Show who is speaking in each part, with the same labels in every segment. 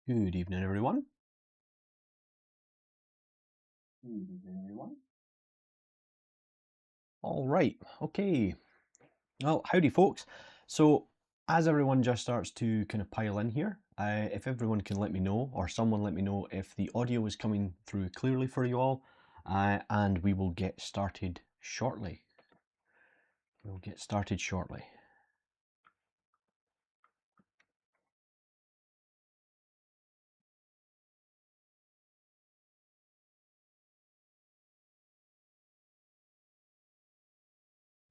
Speaker 1: Good evening, everyone. Good evening, everyone. All right, okay. Well, howdy, folks. So, as everyone just starts to kind of pile in here, if everyone can let me know, or someone let me know if the audio is coming through clearly for you all, and we will get started shortly. We'll get started shortly.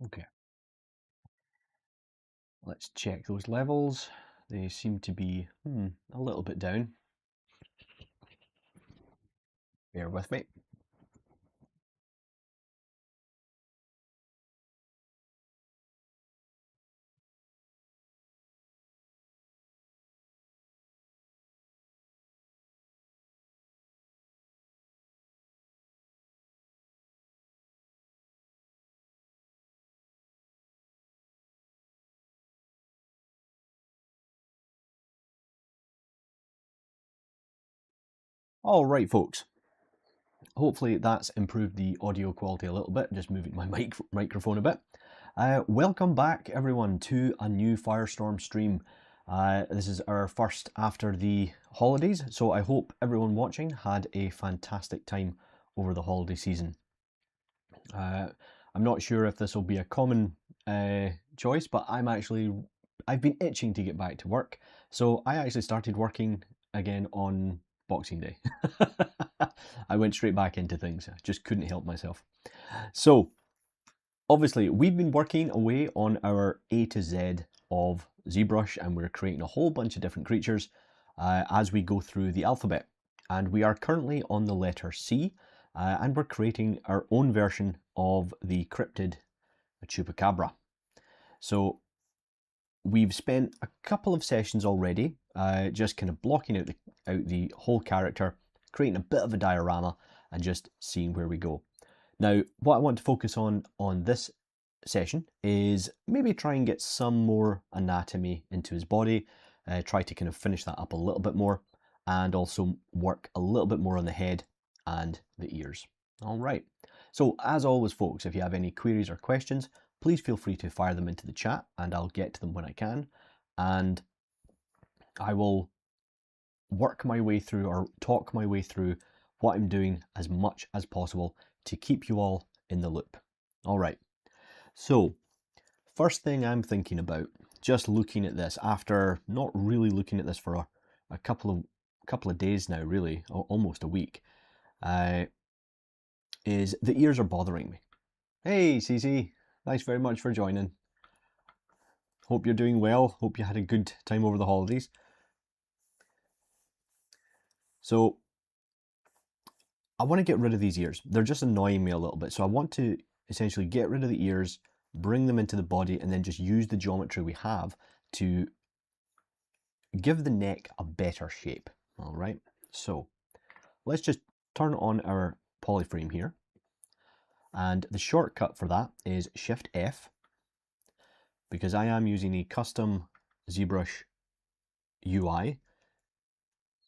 Speaker 1: Okay. Let's check those levels. They seem to be a little bit down. Bear with me. All right, folks. Hopefully that's improved the audio quality a little bit, just moving my microphone a bit. Welcome back, everyone, to a new Firestorm stream. This is our first after the holidays, so I hope everyone watching had a fantastic time over the holiday season. I'm not sure if this will be a common choice, but I've been itching to get back to work, so I actually started working again on Boxing Day. I went straight back into things. I just couldn't help myself. So, obviously, we've been working away on our A to Z of Zbrush, and we're creating a whole bunch of different creatures as we go through the alphabet. And we are currently on the letter C, and we're creating our own version of the cryptid Chupacabra. So, we've spent a couple of sessions already, just kind of blocking out the whole character, creating a bit of a diorama, and just seeing where we go. Now, what I want to focus on this session is maybe try and get some more anatomy into his body, try to kind of finish that up a little bit more, and also work a little bit more on the head and the ears. All right. So as always, folks, if you have any queries or questions, please feel free to fire them into the chat and I'll get to them when I can. And I will work my way through or talk my way through what I'm doing as much as possible to keep you all in the loop. All right. So first thing I'm thinking about, just looking at this after not really looking at this for a couple of days now, really, almost a week, is the ears are bothering me. Hey, CC, thanks very much for joining. Hope you're doing well. Hope you had a good time over the holidays. So I want to get rid of these ears. They're just annoying me a little bit. So I want to essentially get rid of the ears, bring them into the body, and then just use the geometry we have to give the neck a better shape. All right. So let's just turn on our polyframe here. And the shortcut for that is Shift F, because I am using a custom ZBrush UI.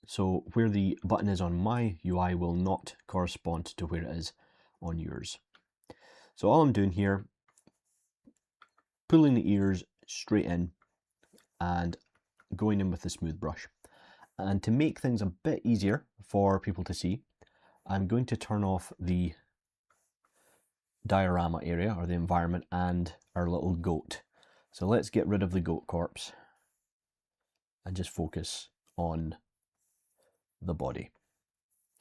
Speaker 1: So where the button is on my UI will not correspond to where it is on yours. So all I'm doing here, pulling the ears straight in and going in with the smooth brush. And to make things a bit easier for people to see, I'm going to turn off the diorama area or the environment and our little goat. So let's get rid of the goat corpse and just focus on the body.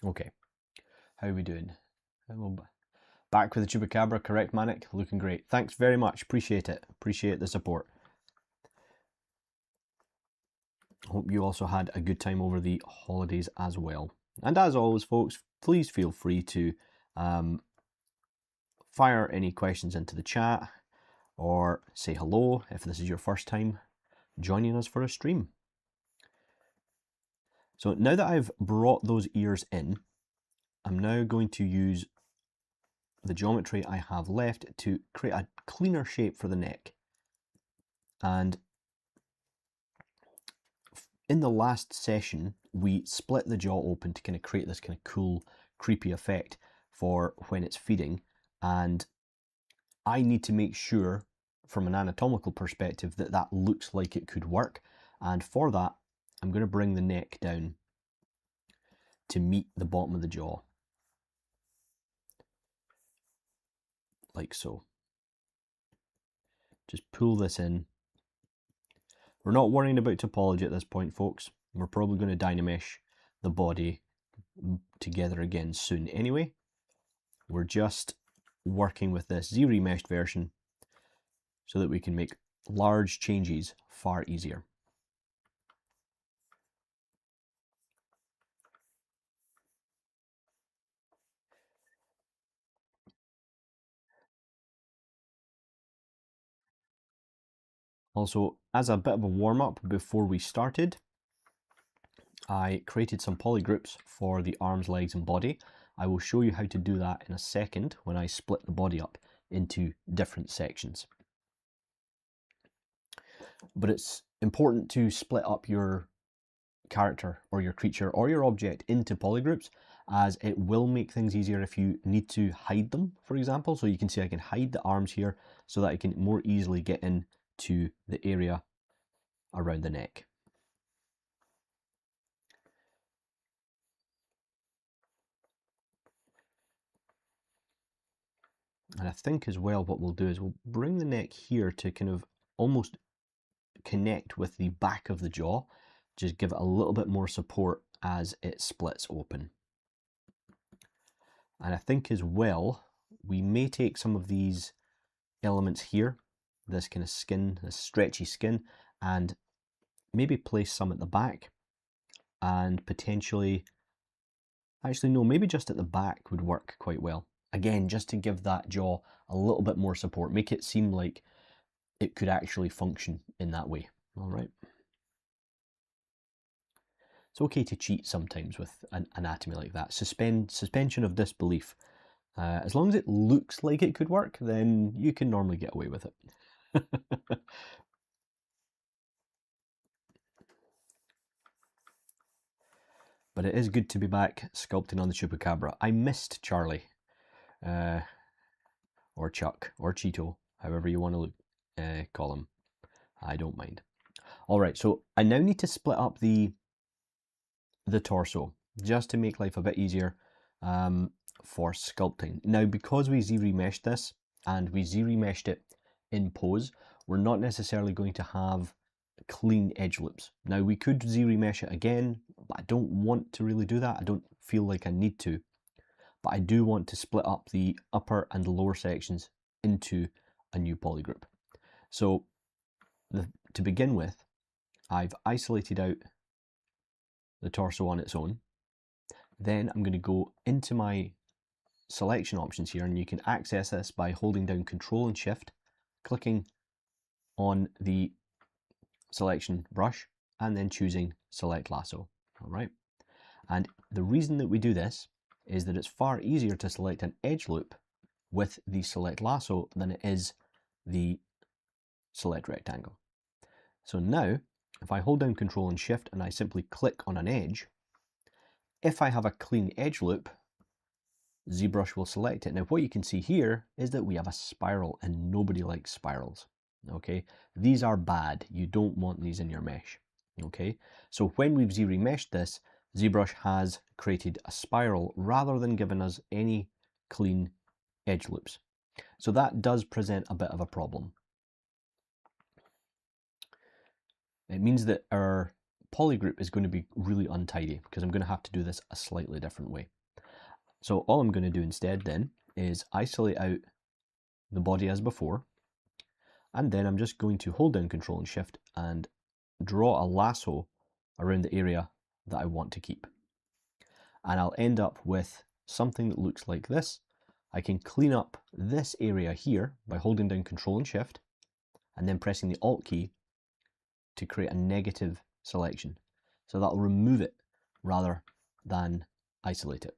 Speaker 1: Okay, how are we doing? Back with the Chupacabra, correct, Manic? Looking great. Thanks very much. Appreciate it. Appreciate the support. Hope you also had a good time over the holidays as well. And as always, folks, please feel free to fire any questions into the chat or say hello if this is your first time joining us for a stream. So now that I've brought those ears in, I'm now going to use the geometry I have left to create a cleaner shape for the neck. And in the last session, we split the jaw open to kind of create this kind of cool, creepy effect for when it's feeding. And I need to make sure from an anatomical perspective that that looks like it could work. And for that, I'm going to bring the neck down to meet the bottom of the jaw, like so. Just pull this in. We're not worrying about topology at this point, folks. We're probably going to dynamesh the body together again soon anyway. We're just working with this Z-remeshed version so that we can make large changes far easier. Also, as a bit of a warm-up before we started, I created some polygroups for the arms, legs and body. I will show you how to do that in a second when I split the body up into different sections. But it's important to split up your character or your creature or your object into polygroups, as it will make things easier if you need to hide them, for example. So you can see I can hide the arms here so that I can more easily get into the area around the neck. And I think as well what we'll do is we'll bring the neck here to kind of almost connect with the back of the jaw, just give it a little bit more support as it splits open. And I think as well, we may take some of these elements here, this kind of skin, this stretchy skin, and maybe place some at the back, and potentially, actually no, maybe just at the back would work quite well. Again, just to give that jaw a little bit more support, make it seem like it could actually function in that way. All right. It's okay to cheat sometimes with an anatomy like that. Suspension of disbelief. As long as it looks like it could work, then you can normally get away with it. But it is good to be back sculpting on the Chupacabra. I missed Charlie, or Chuck, or Cheeto, however you want to call him. I don't mind. All right, so I now need to split up the torso just to make life a bit easier for sculpting. Now, because we Z-remeshed this and we Z-remeshed it in pose, we're not necessarily going to have clean edge loops. Now, we could Z-remesh it again, but I don't want to really do that. I don't feel like I need to, but I do want to split up the upper and lower sections into a new polygroup. So to begin with, I've isolated out the torso on its own. Then I'm going to go into my selection options here, and you can access this by holding down Control and Shift, clicking on the selection brush, and then choosing Select Lasso. All right. And the reason that we do this is that it's far easier to select an edge loop with the Select Lasso than it is the Select Rectangle. So now, if I hold down Control and Shift and I simply click on an edge, if I have a clean edge loop, ZBrush will select it. Now what you can see here is that we have a spiral, and nobody likes spirals. Okay, these are bad. You don't want these in your mesh. Okay, so when we've Z-remeshed this, ZBrush has created a spiral rather than giving us any clean edge loops. So that does present a bit of a problem. It means that our polygroup is going to be really untidy because I'm going to have to do this a slightly different way. So all I'm going to do instead then is isolate out the body as before, and then I'm just going to hold down Control and Shift and draw a lasso around the area that I want to keep. And I'll end up with something that looks like this. I can clean up this area here by holding down Control and Shift and then pressing the Alt key to create a negative selection. So that'll remove it rather than isolate it.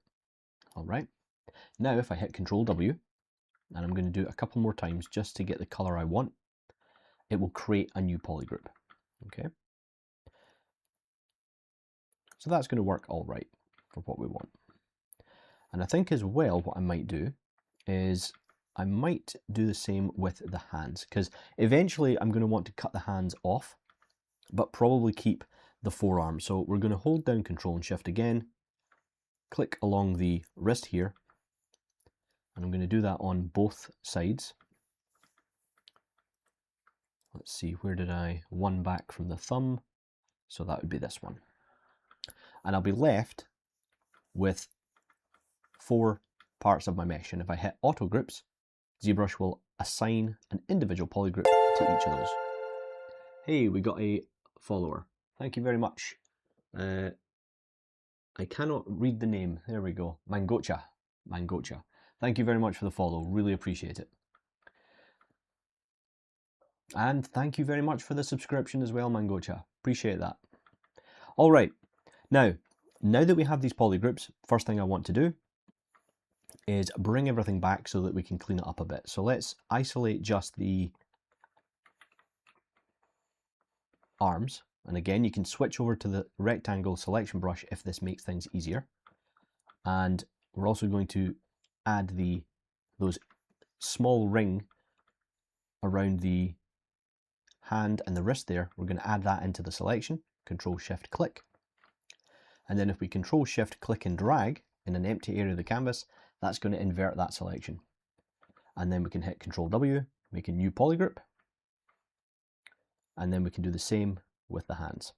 Speaker 1: All right. Now if I hit Control W, and I'm going to do it a couple more times just to get the color I want, it will create a new polygroup. Okay. So that's going to work all right for what we want. And I think as well what I might do is I might do the same with the hands, because eventually I'm going to want to cut the hands off, but probably keep the forearm. So we're going to hold down Control and Shift again, click along the wrist here, and I'm going to do that on both sides. Let's see, where did I one back from the thumb? So that would be this one. And I'll be left with 4 parts of my mesh. And if I hit auto groups, ZBrush will assign an individual polygroup to each of those. Hey, we got a follower. Thank you very much. I cannot read the name. There we go. Mangocha. Mangocha. Thank you very much for the follow. Really appreciate it. And thank you very much for the subscription as well, Mangocha. Appreciate that. All right. Now that we have these polygroups, first thing I want to do is bring everything back so that we can clean it up a bit. So let's isolate just the arms. And again, you can switch over to the rectangle selection brush if this makes things easier. And we're also going to add those small ring around the hand and the wrist there. We're going to add that into the selection. Control Shift Click. And then if we Control Shift Click and drag in an empty area of the canvas, that's going to invert that selection. And then we can hit Control W, make a new polygroup. And then we can do the same with the hands.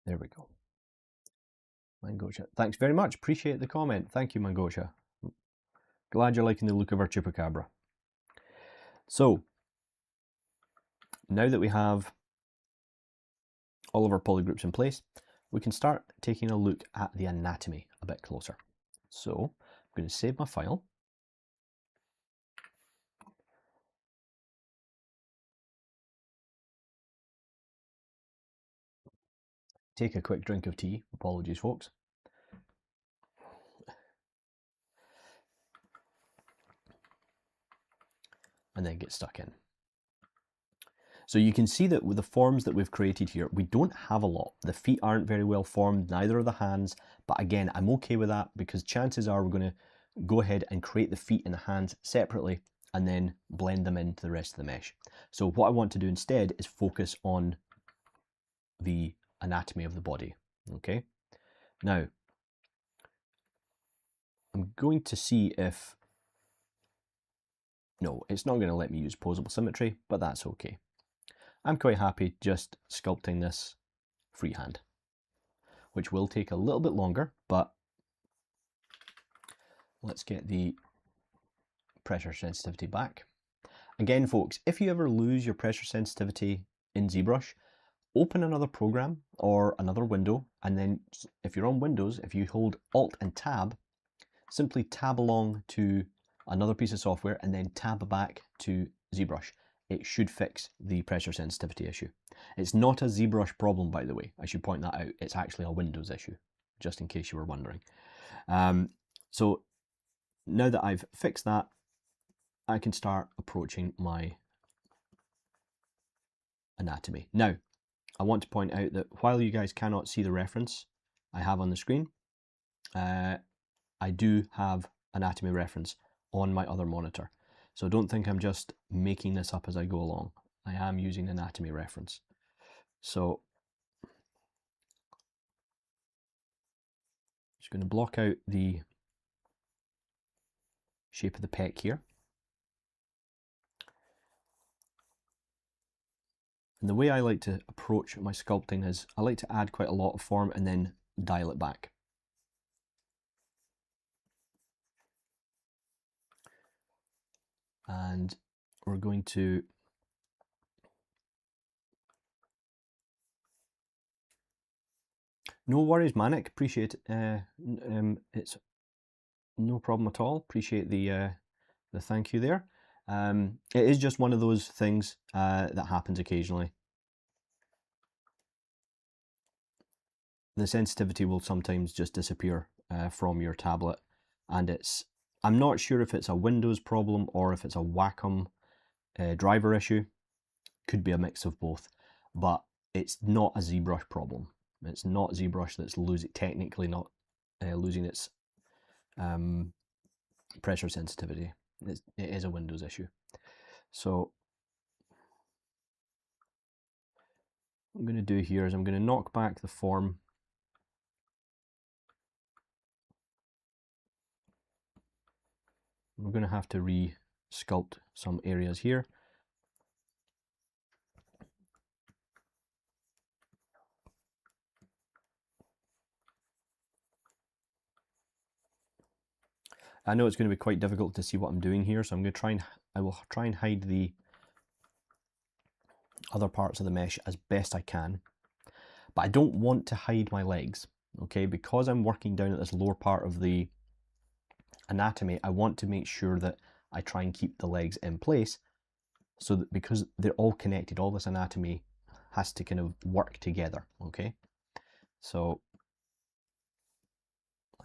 Speaker 1: There we go. Mangocha, thanks very much. Appreciate the comment. Thank you, Mangocha. Glad you're liking the look of our Chupacabra. So, now that we have all of our polygroups in place, we can start taking a look at the anatomy a bit closer. So, I'm going to save my file. Take a quick drink of tea. Apologies, folks. And then get stuck in. So you can see that with the forms that we've created here, we don't have a lot. The feet aren't very well formed, neither are the hands. But again, I'm okay with that because chances are we're going to go ahead and create the feet and the hands separately and then blend them into the rest of the mesh. So what I want to do instead is focus on the anatomy of the body. Okay. Now, I'm going to see if... No, it's not going to let me use posable symmetry, but that's okay. I'm quite happy just sculpting this freehand, which will take a little bit longer, but let's get the pressure sensitivity back. Again, folks, if you ever lose your pressure sensitivity in ZBrush, open another program or another window, and then if you're on Windows, if you hold Alt and Tab, simply tab along to another piece of software and then tab back to ZBrush. It should fix the pressure sensitivity issue. It's not a ZBrush problem, by the way. I should point that out. It's actually a Windows issue, just in case you were wondering. So now that I've fixed that, I can start approaching my anatomy. Now, I want to point out that while you guys cannot see the reference I have on the screen, I do have anatomy reference on my other monitor. So don't think I'm just making this up as I go along. I am using anatomy reference. So just going to block out the shape of the pec here. And the way I like to approach my sculpting is I like to add quite a lot of form and then dial it back. And we're going to no worries, Manic. Appreciate it's no problem at all. Appreciate the thank you there. It is just one of those things that happens occasionally. The sensitivity will sometimes just disappear from your tablet, and I'm not sure if it's a Windows problem or if it's a Wacom driver issue. Could be a mix of both. but it's not a ZBrush problem. It's not ZBrush that's technically not losing its pressure sensitivity. It is a Windows issue. So what I'm going to do here is I'm going to knock back the form. We're going to have to re-sculpt some areas here. I know it's going to be quite difficult to see what I'm doing here, so I will try and hide the other parts of the mesh as best I can. But I don't want to hide my legs, okay? Because I'm working down at this lower part of the anatomy, I want to make sure that I try and keep the legs in place, so that because they're all connected, all this anatomy has to kind of work together, okay? So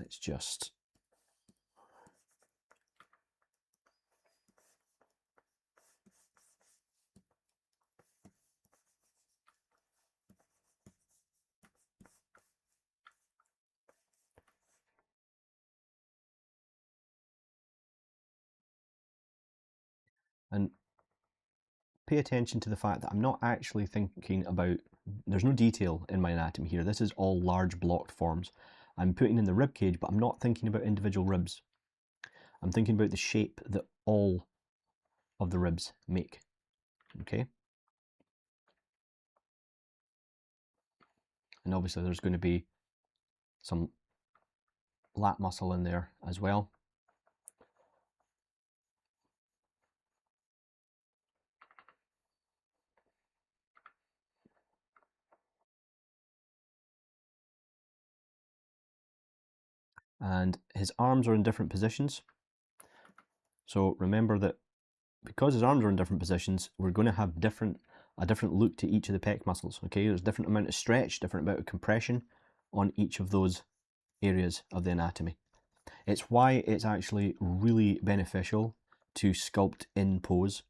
Speaker 1: let's just and pay attention to the fact that I'm not actually thinking about, there's no detail in my anatomy here. This is all large blocked forms. I'm putting in the rib cage, but I'm not thinking about individual ribs. I'm thinking about the shape that all of the ribs make, okay? And obviously there's going to be some lat muscle in there as well. And his arms are in different positions. So remember that because his arms are in different positions, we're going to have a different look to each of the pec muscles, okay? There's a different amount of stretch, different amount of compression on each of those areas of the anatomy. It's why it's actually really beneficial to sculpt in pose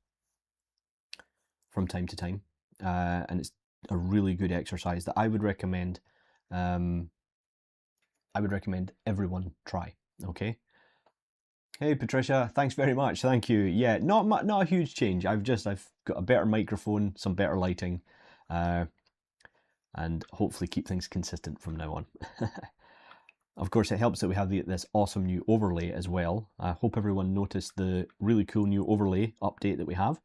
Speaker 1: from time to time, and it's a really good exercise that I would recommend. I would recommend everyone try. Okay. Hey Patricia, thanks very much. Thank you. Yeah, not a huge change. I've got a better microphone, some better lighting, and hopefully keep things consistent from now on. Of course, it helps that we have this awesome new overlay as well. I hope everyone noticed the really cool new overlay update that we have.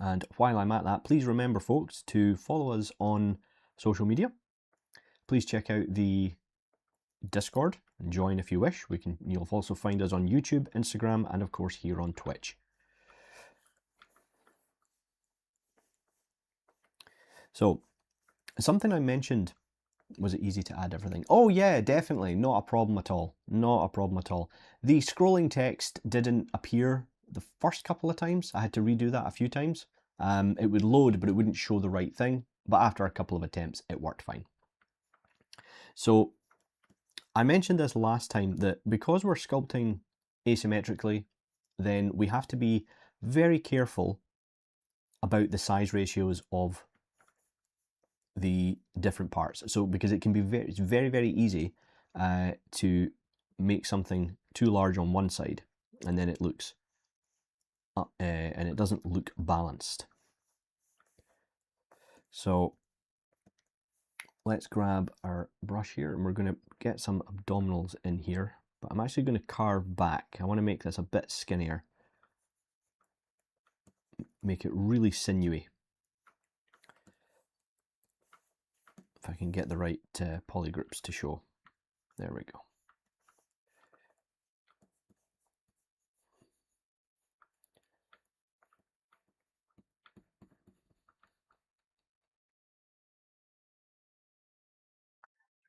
Speaker 1: And while I'm at that, please remember, folks, to follow us on social media. Please check out the Discord and join if you wish. You'll also find us on YouTube, Instagram, and of course here on Twitch. So, something I mentioned, was it easy to add everything? Oh yeah, definitely, not a problem at all. Not a problem at all. The scrolling text didn't appear the first couple of times. I had to redo that a few times. It would load, but it wouldn't show the right thing. But after a couple of attempts, it worked fine. So I mentioned this last time that because we're sculpting asymmetrically, then we have to be very careful about the size ratios of the different parts. So because it can be it's very easy to make something too large on one side, and then it looks and it doesn't look balanced. So let's grab our brush here, and we're going to get some abdominals in here, but I'm actually going to carve back. I want to make this a bit skinnier, make it really sinewy. If I can get the right polygroups to show. There we go.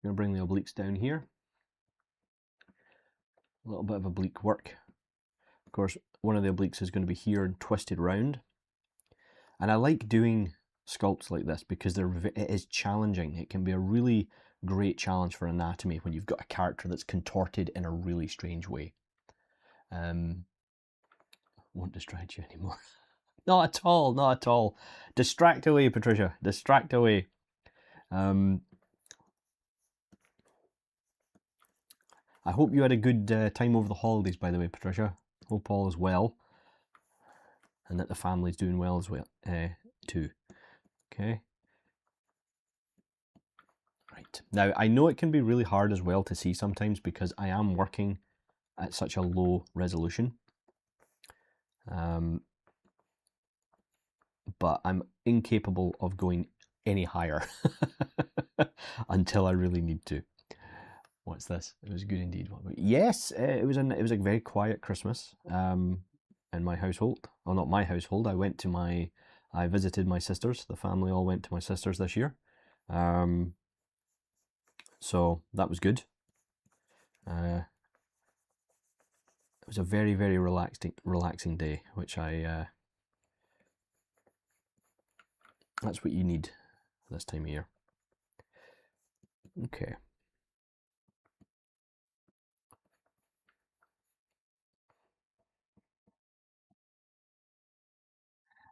Speaker 1: I'm going to bring the obliques down here. A little bit of oblique work. Of course, one of the obliques is going to be here and twisted round. And I like doing sculpts like this because it is challenging. It can be a really great challenge for anatomy when you've got a character that's contorted in a really strange way. Won't distract you anymore. Not at all, not at all. Distract away, Patricia. Distract away. I hope you had a good time over the holidays, by the way, Patricia. Hope all is well. And that the family's doing well as well, too. Okay. Right. Now, I know it can be really hard as well to see sometimes because I am working at such a low resolution. But I'm incapable of going any higher until I really need to. What's this? It was good indeed. What about you? Yes, it was a very quiet Christmas in my household. Well, not my household. I visited my sisters. The family all went to my sisters this year. So that was good. It was a very, very relaxing day, which that's what you need this time of year. Okay.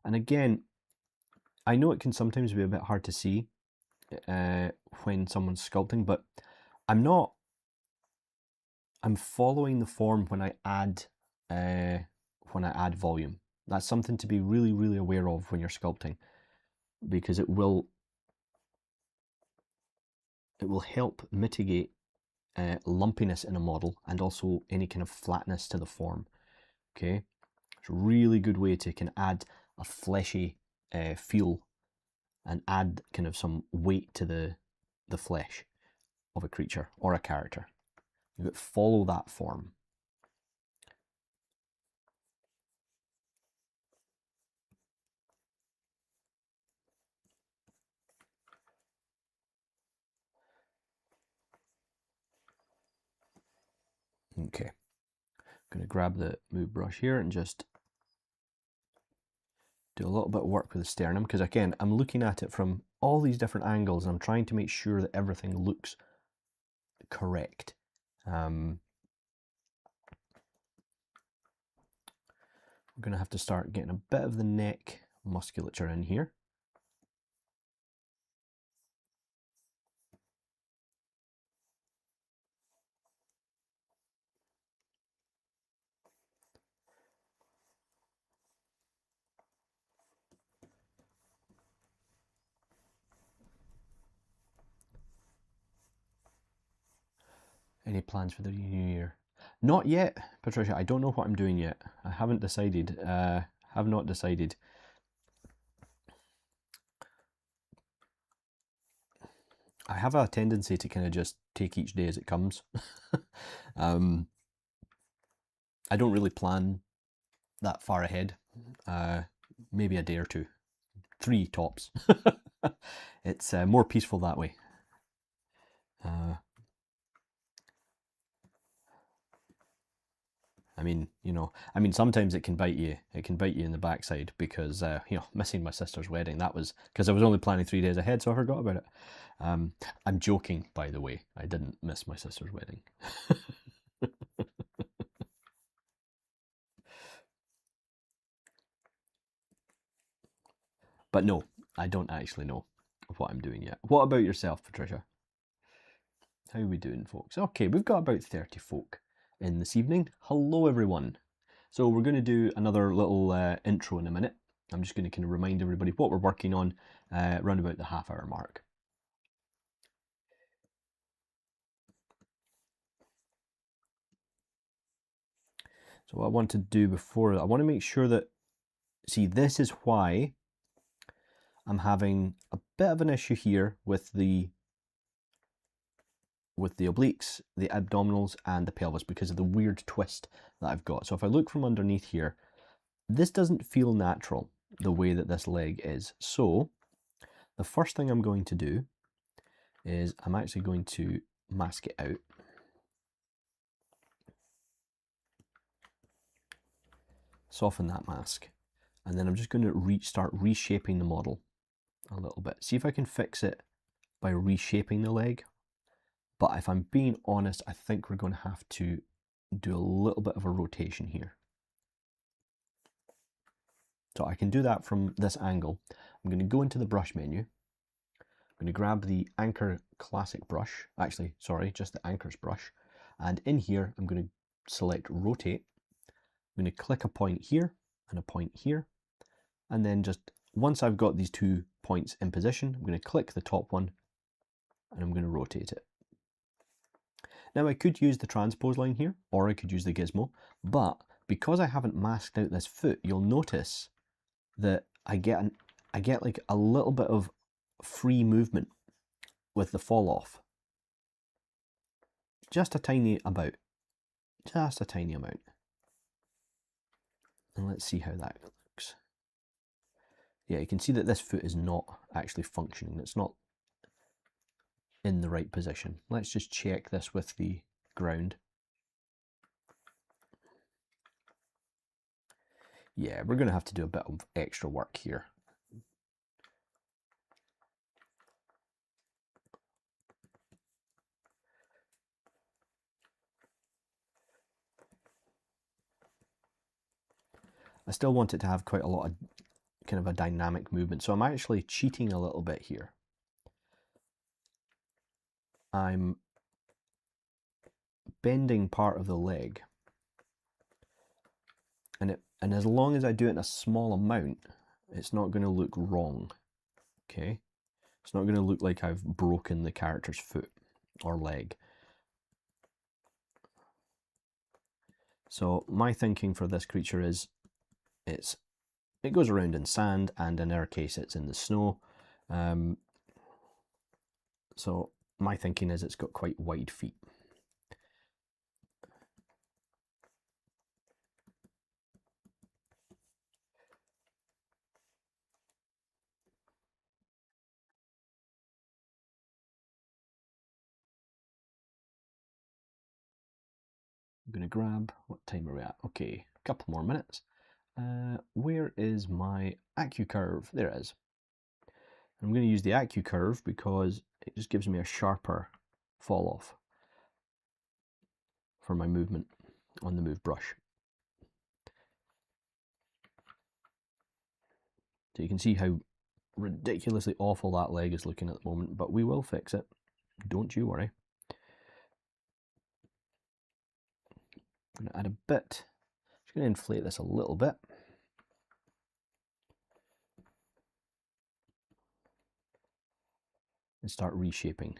Speaker 1: And again, I know it can sometimes be a bit hard to see when someone's sculpting, but I'm following the form when I add volume. That's something to be really, really aware of when you're sculpting, because it will help mitigate lumpiness in a model and also any kind of flatness to the form. Okay, it's a really good way to kind of add a fleshy feel and add kind of some weight to the flesh of a creature or a character. You've got to follow that form. Okay, I'm going to grab the move brush here and just do a little bit of work with the sternum, because again, I'm looking at it from all these different angles and I'm trying to make sure that everything looks correct. We're going to have to start getting a bit of the neck musculature in here. Any plans for the new year? Not yet, Patricia. I don't know what I'm doing yet. I haven't decided. Have not decided. I have a tendency to kind of just take each day as it comes. I don't really plan that far ahead. Maybe a day or two. 3 tops. It's more peaceful that way. I mean, sometimes it can bite you. It can bite you in the backside because, missing my sister's wedding. That was because I was only planning 3 days ahead, so I forgot about it. I'm joking, by the way. I didn't miss my sister's wedding. But no, I don't actually know what I'm doing yet. What about yourself, Patricia? How are we doing, folks? Okay, we've got about 30 folk in this evening. Hello, everyone. So we're going to do another little intro in a minute. I'm just going to kind of remind everybody what we're working on around about the half-hour mark. So what I want to do before, I want to make sure that, see, this is why I'm having a bit of an issue here with the obliques, the abdominals, and the pelvis because of the weird twist that I've got. So if I look from underneath here, this doesn't feel natural the way that this leg is. So the first thing I'm going to do is I'm actually going to mask it out. Soften that mask. And then I'm just going to start reshaping the model a little bit. See if I can fix it by reshaping the leg. But if I'm being honest, I think we're going to have to do a little bit of a rotation here. So I can do that from this angle. I'm going to go into the brush menu. I'm going to grab the Anchor Classic brush. Actually, sorry, just the Anchors brush. And in here, I'm going to select Rotate. I'm going to click a point here and a point here. And then just once I've got these 2 points in position, I'm going to click the top one and I'm going to rotate it. Now I could use the transpose line here, or I could use the gizmo, but because I haven't masked out this foot, you'll notice that I get like a little bit of free movement with the fall off. Just a tiny amount. Just a tiny amount. And let's see how that looks. Yeah, you can see that this foot is not actually functioning. It's not in the right position. Let's just check this with the ground. Yeah, we're going to have to do a bit of extra work here. I still want it to have quite a lot of kind of a dynamic movement, so I'm actually cheating a little bit here. I'm bending part of the leg, and as long as I do it in a small amount, it's not going to look wrong. Okay, it's not going to look like I've broken the character's foot or leg. So my thinking for this creature is it goes around in sand, and in our case it's in the snow. So my thinking is it's got quite wide feet. I'm going to grab, what time are we at? Okay, a couple more minutes. Where is my AccuCurve? Curve? There it is. I'm going to use the AccuCurve Curve because it just gives me a sharper fall off for my movement on the move brush. So you can see how ridiculously awful that leg is looking at the moment, but we will fix it. Don't you worry. I'm going to add a bit. Just going to inflate this a little bit. And start reshaping.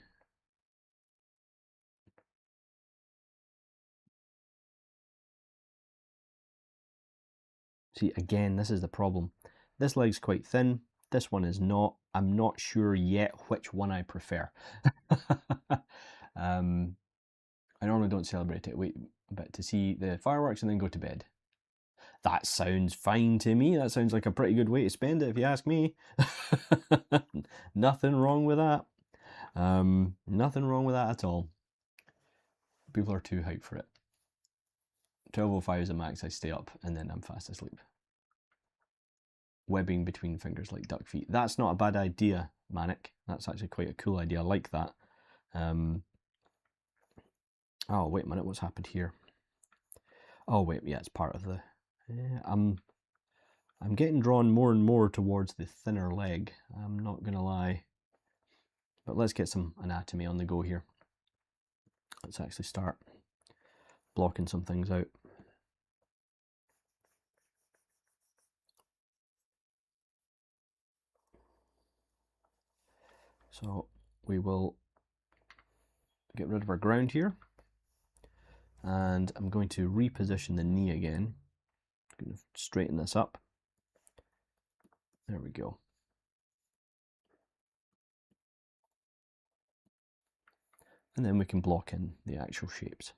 Speaker 1: See, again, this is the problem. This leg's quite thin. This one is not. I'm not sure yet which one I prefer. I normally don't celebrate it. Wait a bit to see the fireworks and then go to bed. That sounds fine to me. That sounds like a pretty good way to spend it, if you ask me. Nothing wrong with that. Nothing wrong with that at all. People are too hyped for it. 12:05 is the max. I stay up and then I'm fast asleep. Webbing between fingers like duck feet. That's not a bad idea, Manic. That's actually quite a cool idea. I like that. Oh, wait a minute. What's happened here? Oh, wait. Yeah, it's part of the... I'm getting drawn more and more towards the thinner leg. I'm not going to lie. But let's get some anatomy on the go here. Let's actually start blocking some things out. So we will get rid of our ground here. And I'm going to reposition the knee again. I'm going to straighten this up. There we go. And then we can block in the actual shapes.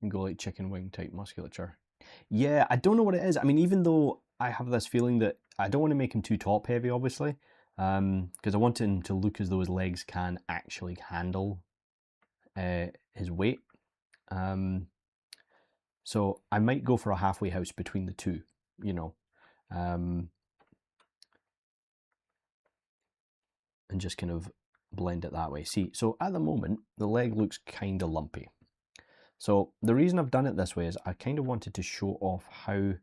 Speaker 1: and go like chicken wing type musculature. Yeah, I don't know what it is. I mean, even though I have this feeling that I don't want to make him too top heavy, obviously, because I want him to look as though his legs can actually handle his weight. So I might go for a halfway house between the two, you know, and just kind of blend it that way. See, so at the moment, the leg looks kind of lumpy. So the reason I've done it this way is I kind of wanted to show off how,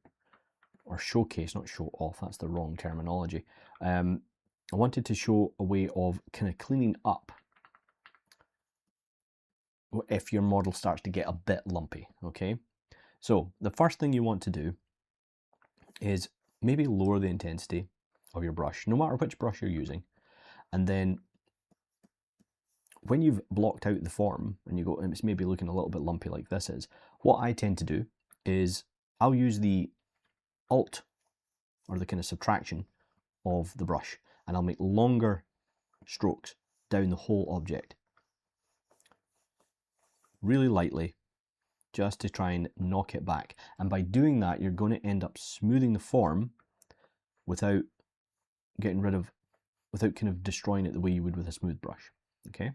Speaker 1: or showcase, not show off, that's the wrong terminology. I wanted to show a way of kind of cleaning up if your model starts to get a bit lumpy, okay? So the first thing you want to do is maybe lower the intensity of your brush, no matter which brush you're using. And then when you've blocked out the form and you go, and it's maybe looking a little bit lumpy like this is, what I tend to do is I'll use the alt, or the kind of subtraction of the brush, and I'll make longer strokes down the whole object. Really lightly, just to try and knock it back. And by doing that, you're going to end up smoothing the form without getting rid of, without kind of destroying it the way you would with a smooth brush, okay?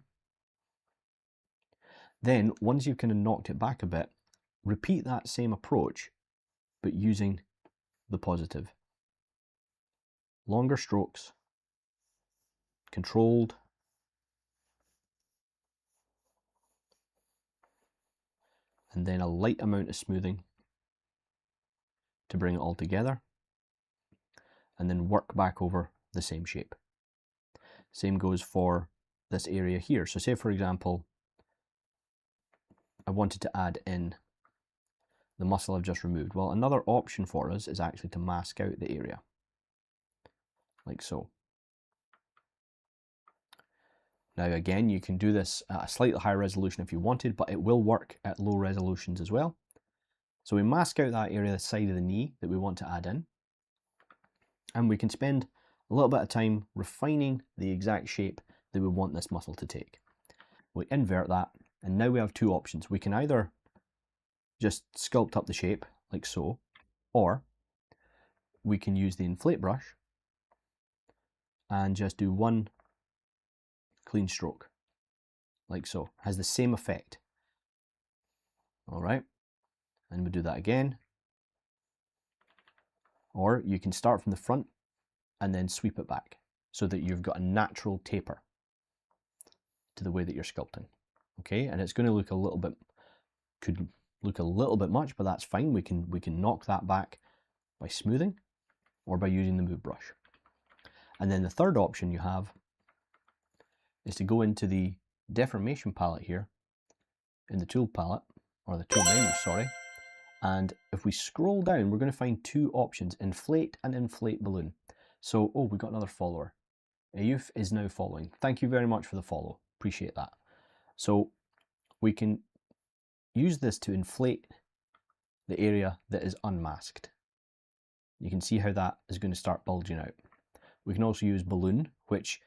Speaker 1: Then, once you've kind of knocked it back a bit, repeat that same approach, but using the positive. Longer strokes, controlled, and then a light amount of smoothing to bring it all together, and then work back over the same shape. Same goes for this area here. So say, for example, I wanted to add in the muscle I've just removed. Well, another option for us is actually to mask out the area, like so. Now again, you can do this at a slightly higher resolution if you wanted, but it will work at low resolutions as well. So we mask out that area, the side of the knee that we want to add in, and we can spend a little bit of time refining the exact shape that we want this muscle to take. We invert that, and now we have two options. We can either just sculpt up the shape like so, or we can use the inflate brush and just do one clean stroke like so. Has the same effect. All right, and we do that again. Or you can start from the front and then sweep it back so that you've got a natural taper to the way that you're sculpting. Okay, and it's going to look a little bit, could look a little bit much, but that's fine. We can knock that back by smoothing or by using the move brush. And then the third option you have is to go into the deformation palette here in the tool palette, or the tool menu, sorry. And if we scroll down, we're going to find two options, inflate and inflate balloon. So, oh, we got another follower. Ayuf is now following. Thank you very much for the follow. Appreciate that. So we can use this to inflate the area that is unmasked. You can see how that is going to start bulging out. We can also use balloon, which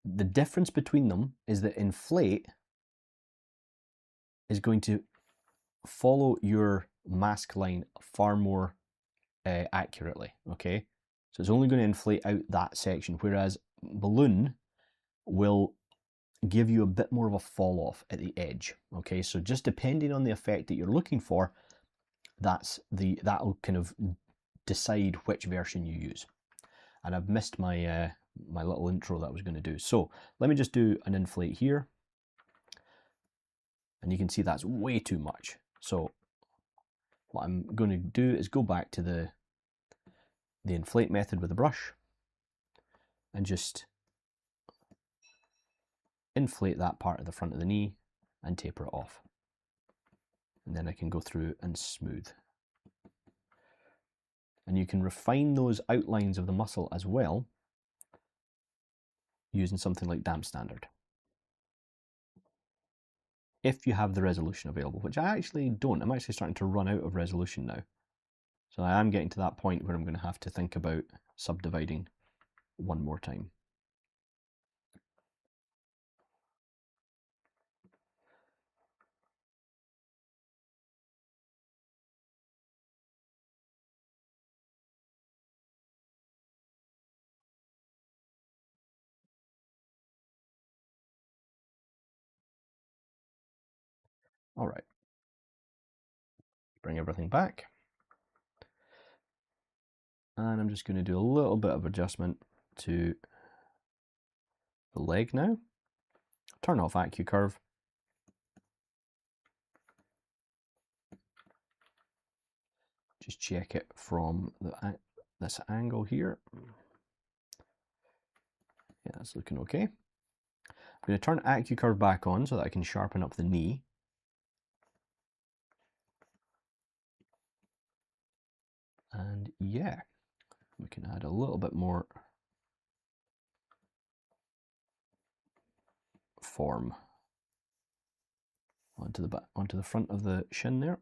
Speaker 1: the difference between them is that inflate is going to follow your mask line far more accurately, okay? So it's only going to inflate out that section, whereas balloon will give you a bit more of a fall off at the edge, okay? So just depending on the effect that you're looking for, that'll kind of decide which version you use. And I've missed my my little intro that I was going to do. So let me just do an inflate here, and you can see that's way too much. So what I'm going to do is go back to the inflate method with the brush and just inflate that part of the front of the knee and taper it off. And then I can go through and smooth. And you can refine those outlines of the muscle as well using something like damp standard, if you have the resolution available, which I actually don't. I'm actually starting to run out of resolution now. So I am getting to that point where I'm going to have to think about subdividing one more time. All right. Bring everything back. And I'm just going to do a little bit of adjustment to the leg now. Turn off AccuCurve. Just check it from this angle here. Yeah, that's looking okay. I'm going to turn AccuCurve back on so that I can sharpen up the knee. And yeah, we can add a little bit more form onto the front of the shin there.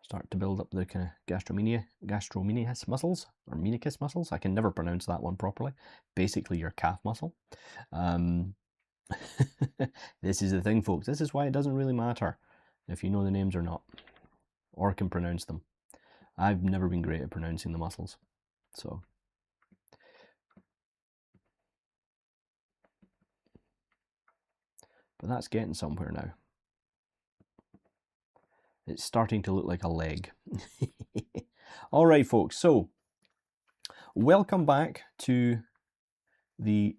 Speaker 1: Start to build up the kind of gastromenius muscles, or meniscus muscles. I can never pronounce that one properly. Basically your calf muscle. This is the thing, folks. This is why it doesn't really matter if you know the names or not, or can pronounce them. I've never been great at pronouncing the muscles, so. But that's getting somewhere now. It's starting to look like a leg. All right, folks. So, welcome back to the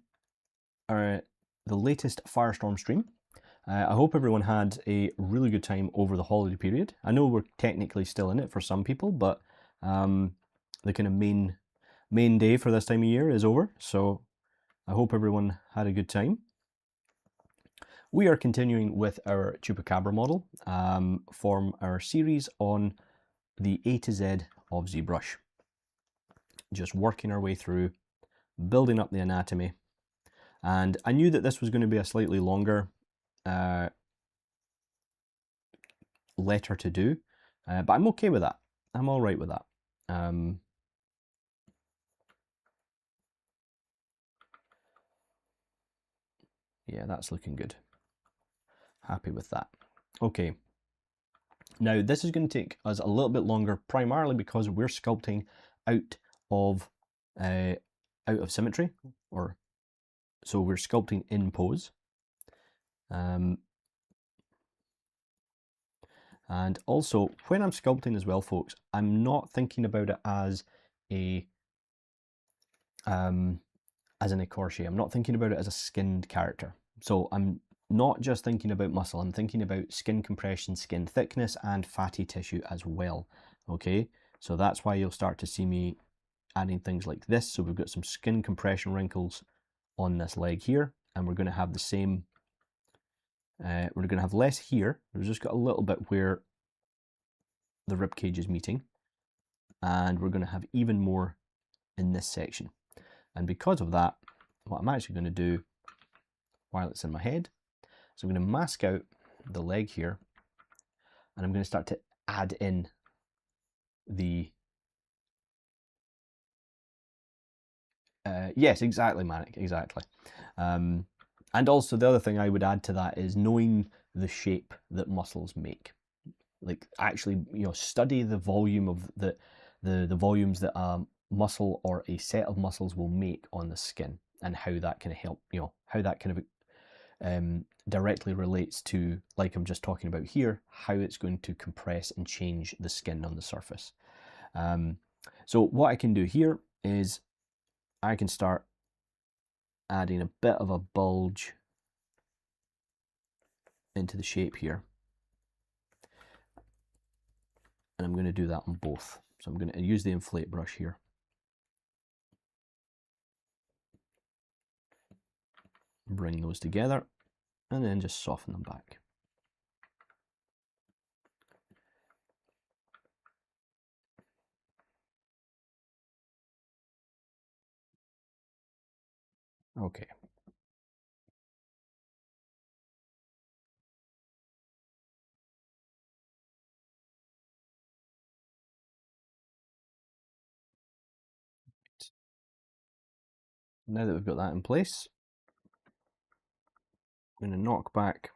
Speaker 1: latest Firestorm stream. I hope everyone had a really good time over the holiday period. I know we're technically still in it for some people, but the kind of main day for this time of year is over. So I hope everyone had a good time. We are continuing with our Chupacabra model from our series on the A to Z of Zbrush. Just working our way through, building up the anatomy. And I knew that this was going to be a slightly longer letter to do, but I'm okay with that. I'm all right with that. Yeah, that's looking good. Happy with that. Okay. Now this is going to take us a little bit longer, primarily because we're sculpting out of symmetry, or so we're sculpting in pose. And also, when I'm sculpting as well, folks, I'm not thinking about it as an écorché. I'm not thinking about it as a skinned character. So I'm not just thinking about muscle, I'm thinking about skin compression, skin thickness, and fatty tissue as well. Okay, so that's why you'll start to see me adding things like this. So we've got some skin compression wrinkles on this leg here, and we're going to have the same, we're going to have less here. We've just got a little bit where the rib cage is meeting, and we're going to have even more in this section. And because of that, what I'm actually going to do while it's in my head, so I'm going to mask out the leg here, and I'm going to start to add in the yes, exactly, Manic, exactly. And also the other thing I would add to that is knowing the shape that muscles make. Like actually, study the volume of the volumes that a muscle or a set of muscles will make on the skin, and how that can help, how that kind of directly relates to, like I'm just talking about here, how it's going to compress and change the skin on the surface. So what I can do here is I can start adding a bit of a bulge into the shape here. And I'm going to do that on both. So I'm going to use the inflate brush here. Bring those together and then just soften them back. Okay. Now that we've got that in place, I'm going to knock back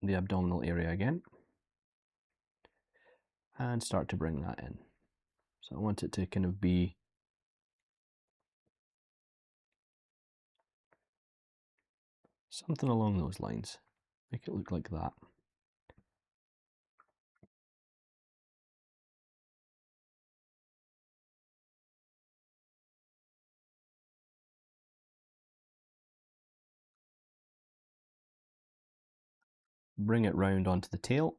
Speaker 1: the abdominal area again and start to bring that in. So I want it to kind of be Something along those lines. Make it look like that. Bring it round onto the tail.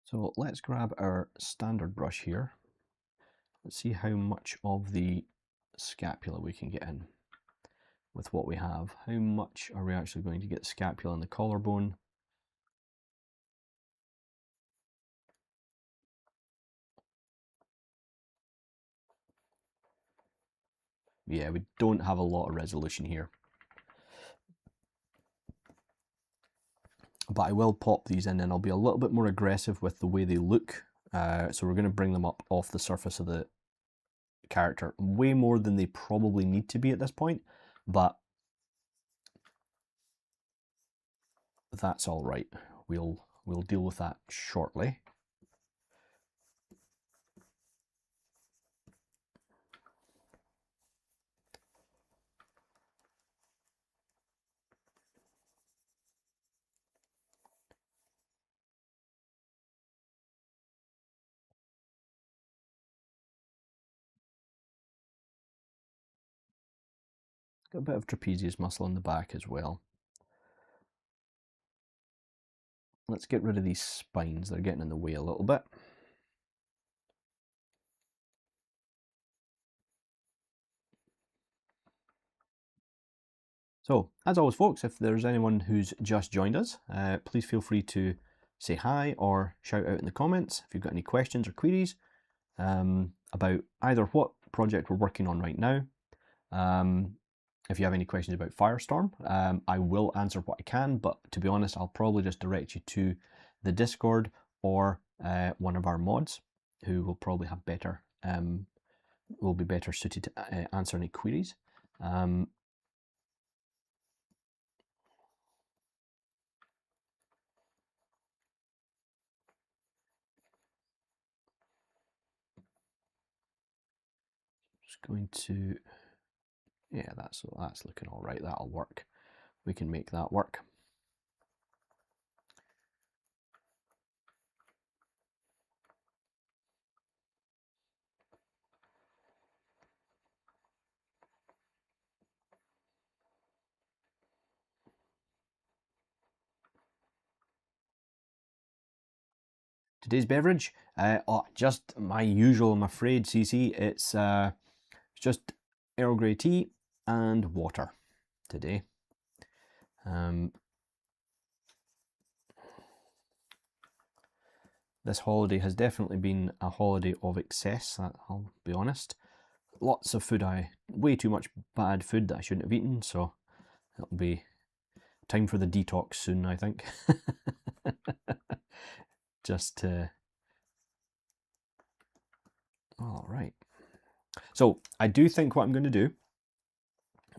Speaker 1: So let's grab our standard brush here. Let's see how much of the scapula we can get in with what we have. How much are we actually going to get scapula and the collarbone? Yeah, we don't have a lot of resolution here. But I will pop these in and I'll be a little bit more aggressive with the way they look. So we're going to bring them up off the surface of the character way more than they probably need to be at this point, but that's all right. We'll deal with that shortly. Got a bit of trapezius muscle in the back as well. Let's get rid of these spines, they're getting in the way a little bit. So, as always folks, if there's anyone who's just joined us, please feel free to say hi or shout out in the comments if you've got any questions or queries about either what project we're working on right now. If you have any questions about Firestorm, I will answer what I can, but to be honest, I'll probably just direct you to the Discord or one of our mods who will probably have better, will be better suited to answer any queries. Just going to, yeah, that's looking all right. That'll work. We can make that work. Today's beverage, just my usual, I'm afraid, CC. It's just Earl Grey tea and water today. This holiday has definitely been a holiday of excess, I'll be honest. Lots of food, way too much bad food that I shouldn't have eaten, so it'll be time for the detox soon, I think. Just to... All right. So I do think what I'm going to do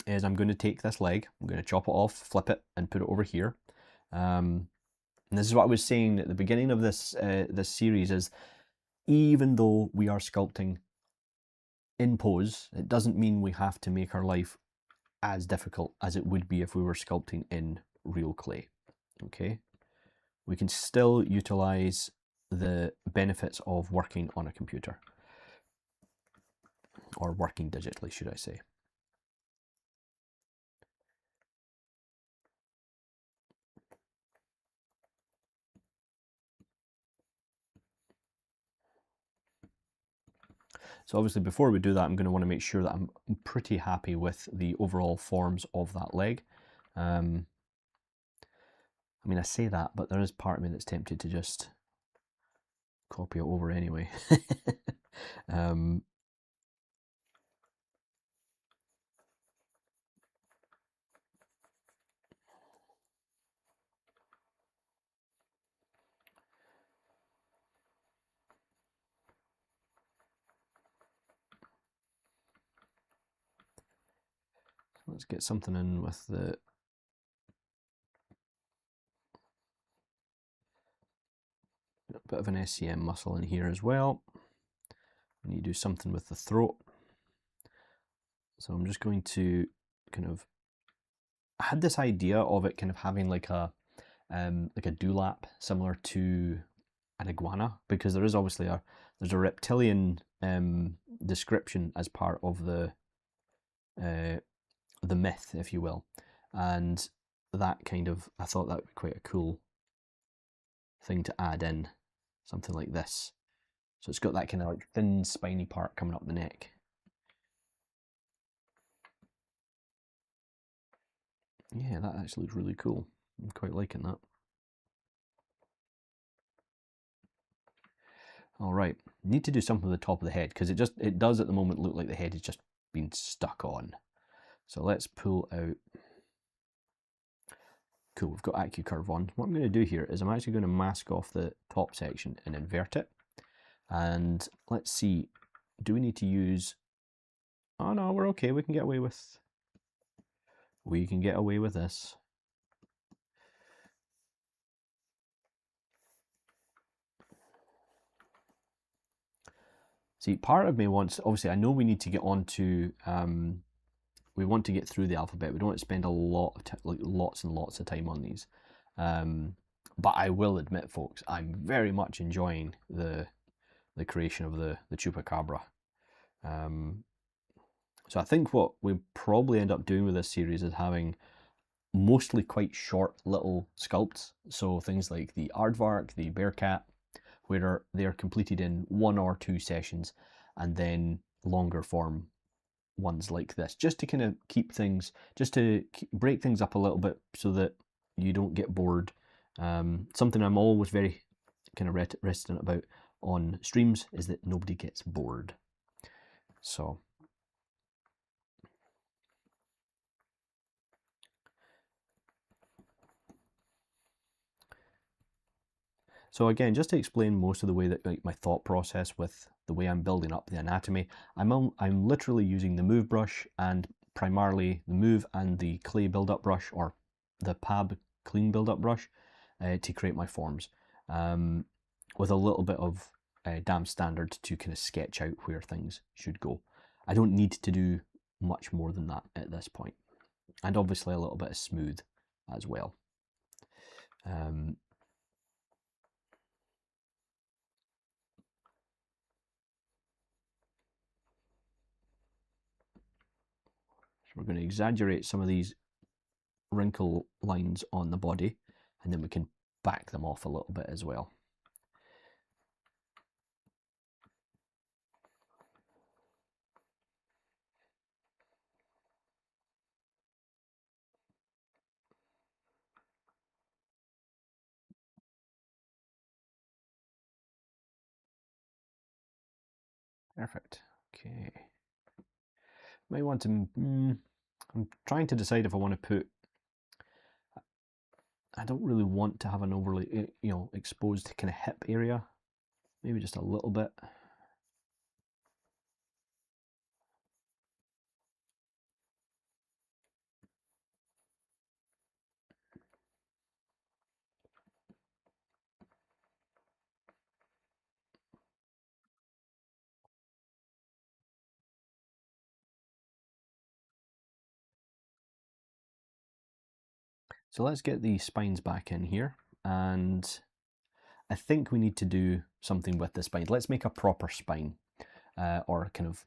Speaker 1: is I'm going to take this leg, I'm going to chop it off, flip it, and put it over here. And this is what I was saying at the beginning of this this series is, even though we are sculpting in pose, it doesn't mean we have to make our life as difficult as it would be if we were sculpting in real clay. Okay, we can still utilize the benefits of working on a computer, or working digitally, should I say. So obviously before we do that, I'm going to want to make sure that I'm pretty happy with the overall forms of that leg. I mean, I say that, but there is part of me that's tempted to just copy it over anyway. let's get something in with the bit of an SCM muscle in here as well. We need to do something with the throat. So I'm just going to kind of, I had this idea of it kind of having like a dewlap similar to an iguana, because there is obviously there's a reptilian description as part of the myth, if you will, and that kind of, I thought that would be quite a cool thing to add in, something like this. So it's got that kind of like thin spiny part coming up the neck. Yeah, that actually looks really cool. I'm quite liking that. All right, need to do something with the top of the head, because it does at the moment look like the head is just being stuck on. So let's pull out. Cool, we've got AccuCurve on. What I'm going to do here is I'm actually going to mask off the top section and invert it. And let's see, do we need to use, oh no, we're okay, we can get away with this. See, part of me wants, obviously I know we need to get on to, we want to get through the alphabet. We don't want to spend a lot of lots and lots of time on these. But I will admit, folks, I'm very much enjoying the creation of the Chupacabra. So I think what we probably end up doing with this series is having mostly quite short little sculpts. So things like the aardvark, the bearcat, where they're completed in 1 or 2 sessions, and then longer form ones like this, just to kind of keep things, just to break things up a little bit so that you don't get bored. Something I'm always very kind of reticent about on streams is that nobody gets bored. So again, just to explain most of the way that, like, my thought process with the way I'm building up the anatomy, I'm literally using the move brush, and primarily the move and the clay build-up brush, or the PAB clean build-up brush, to create my forms, with a little bit of damn standard to kind of sketch out where things should go. I don't need to do much more than that at this point, and obviously a little bit of smooth as well. So we're going to exaggerate some of these wrinkle lines on the body, and then we can back them off a little bit as well. Perfect. Okay. Might want to, I'm trying to decide if I want to put, I don't really want to have an overly, exposed kind of hip area. Maybe just a little bit. So let's get the spines back in here, and I think we need to do something with the spine. Let's make a proper spine, or kind of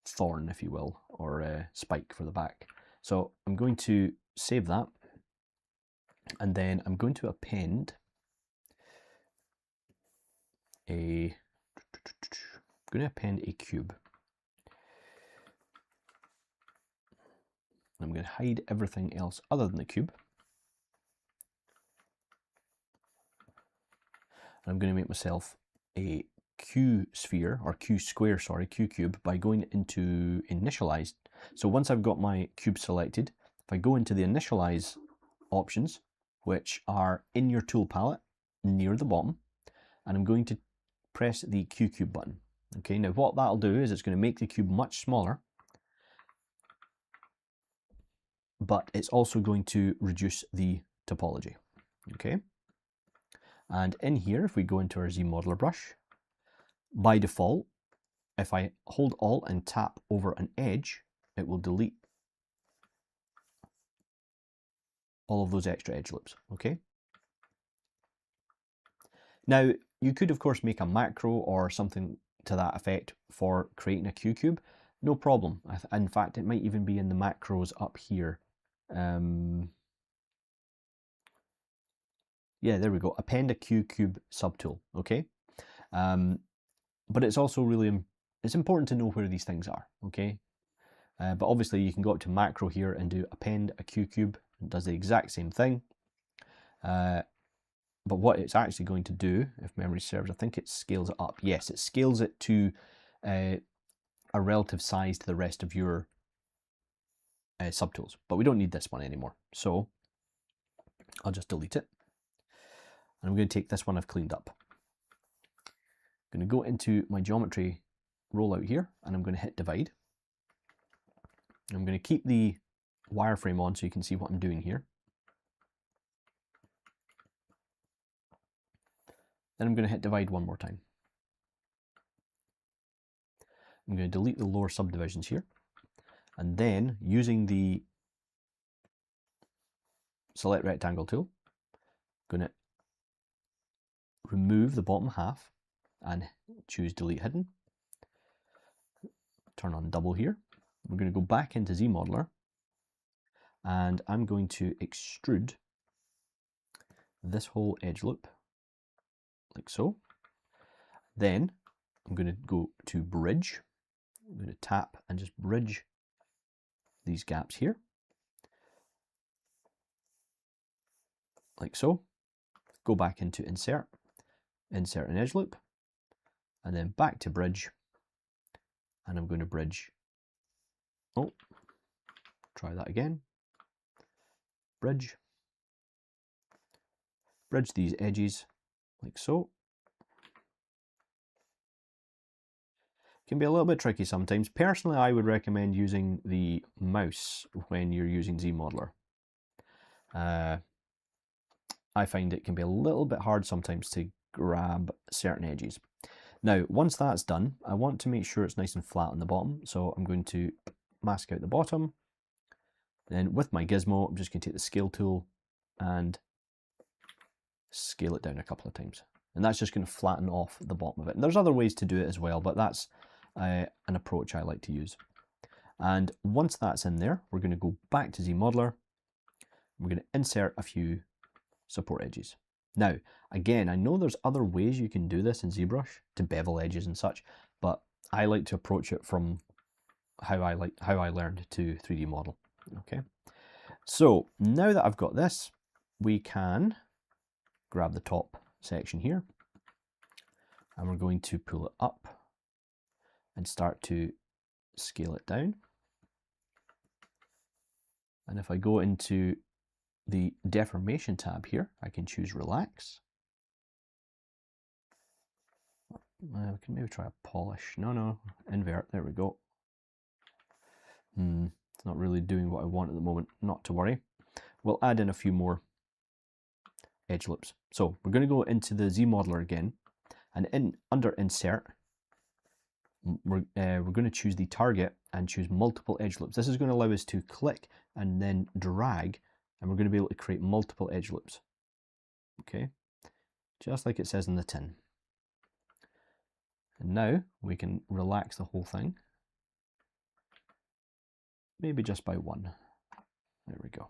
Speaker 1: thorn, if you will, or spike for the back. So I'm going to save that, and then I'm going to append a cube. I'm going to hide everything else other than the cube. I'm going to make myself a Q sphere, or Q square, sorry, Q cube, by going into initialize. So once I've got my cube selected, if I go into the initialize options, which are in your tool palette near the bottom, and I'm going to press the Q cube button. Okay, now what that'll do is it's going to make the cube much smaller. but it's also going to reduce the topology. Okay. And in here, if we go into our ZModeler brush, by default, if I hold Alt and tap over an edge, it will delete all of those extra edge loops. Okay. Now, you could, of course, make a macro or something to that effect for creating a Q-cube. No problem. In fact, it might even be in the macros up here. Yeah, there we go. Append a Q-cube subtool, okay? But it's also really, it's important to know where these things are, okay? But obviously you can go up to macro here and do append a Q-cube. It does the exact same thing. But what it's actually going to do, if memory serves, I think it scales it up. Yes, it scales it to a relative size to the rest of your subtools. But we don't need this one anymore. So I'll just delete it. And I'm going to take this one I've cleaned up. I'm going to go into my geometry rollout here, and I'm going to hit divide. And I'm going to keep the wireframe on so you can see what I'm doing here. Then I'm going to hit divide one more time. I'm going to delete the lower subdivisions here. And then, using the select rectangle tool, I'm going to remove the bottom half and choose delete hidden. Turn on double here. We're going to go back into ZModeler, and I'm going to extrude this whole edge loop like so. Then I'm going to go to bridge. I'm going to tap and just bridge these gaps here like so. Go back into insert, insert an edge loop, and then back to bridge, and I'm going to bridge, oh, try that again, bridge these edges like so. Can be a little bit tricky sometimes. Personally, I would recommend using the mouse when you're using ZModeler. I find it can be a little bit hard sometimes to grab certain edges. Now, once that's done, I want to make sure it's nice and flat on the bottom, so I'm going to mask out the bottom. Then with my gizmo, I'm just going to take the scale tool and scale it down a couple of times. And that's just going to flatten off the bottom of it. And there's other ways to do it as well, but that's an approach I like to use. And once that's in there, we're going to go back to ZModeler. We're going to insert a few support edges. Now, again, I know there's other ways you can do this in ZBrush to bevel edges and such, but I like to approach it from how I learned to 3D model. Okay, so now that I've got this, we can grab the top section here, and we're going to pull it up and start to scale it down. And if I go into the deformation tab here, I can choose relax. We can maybe try a polish. No, invert. There we go. It's not really doing what I want at the moment. Not to worry. We'll add in a few more edge loops. So we're going to go into the ZModeler again, and under insert, we're going to choose the target and choose multiple edge loops. This is going to allow us to click and then drag, and we're going to be able to create multiple edge loops. Okay, just like it says in the tin. And now we can relax the whole thing, maybe just by one. There we go.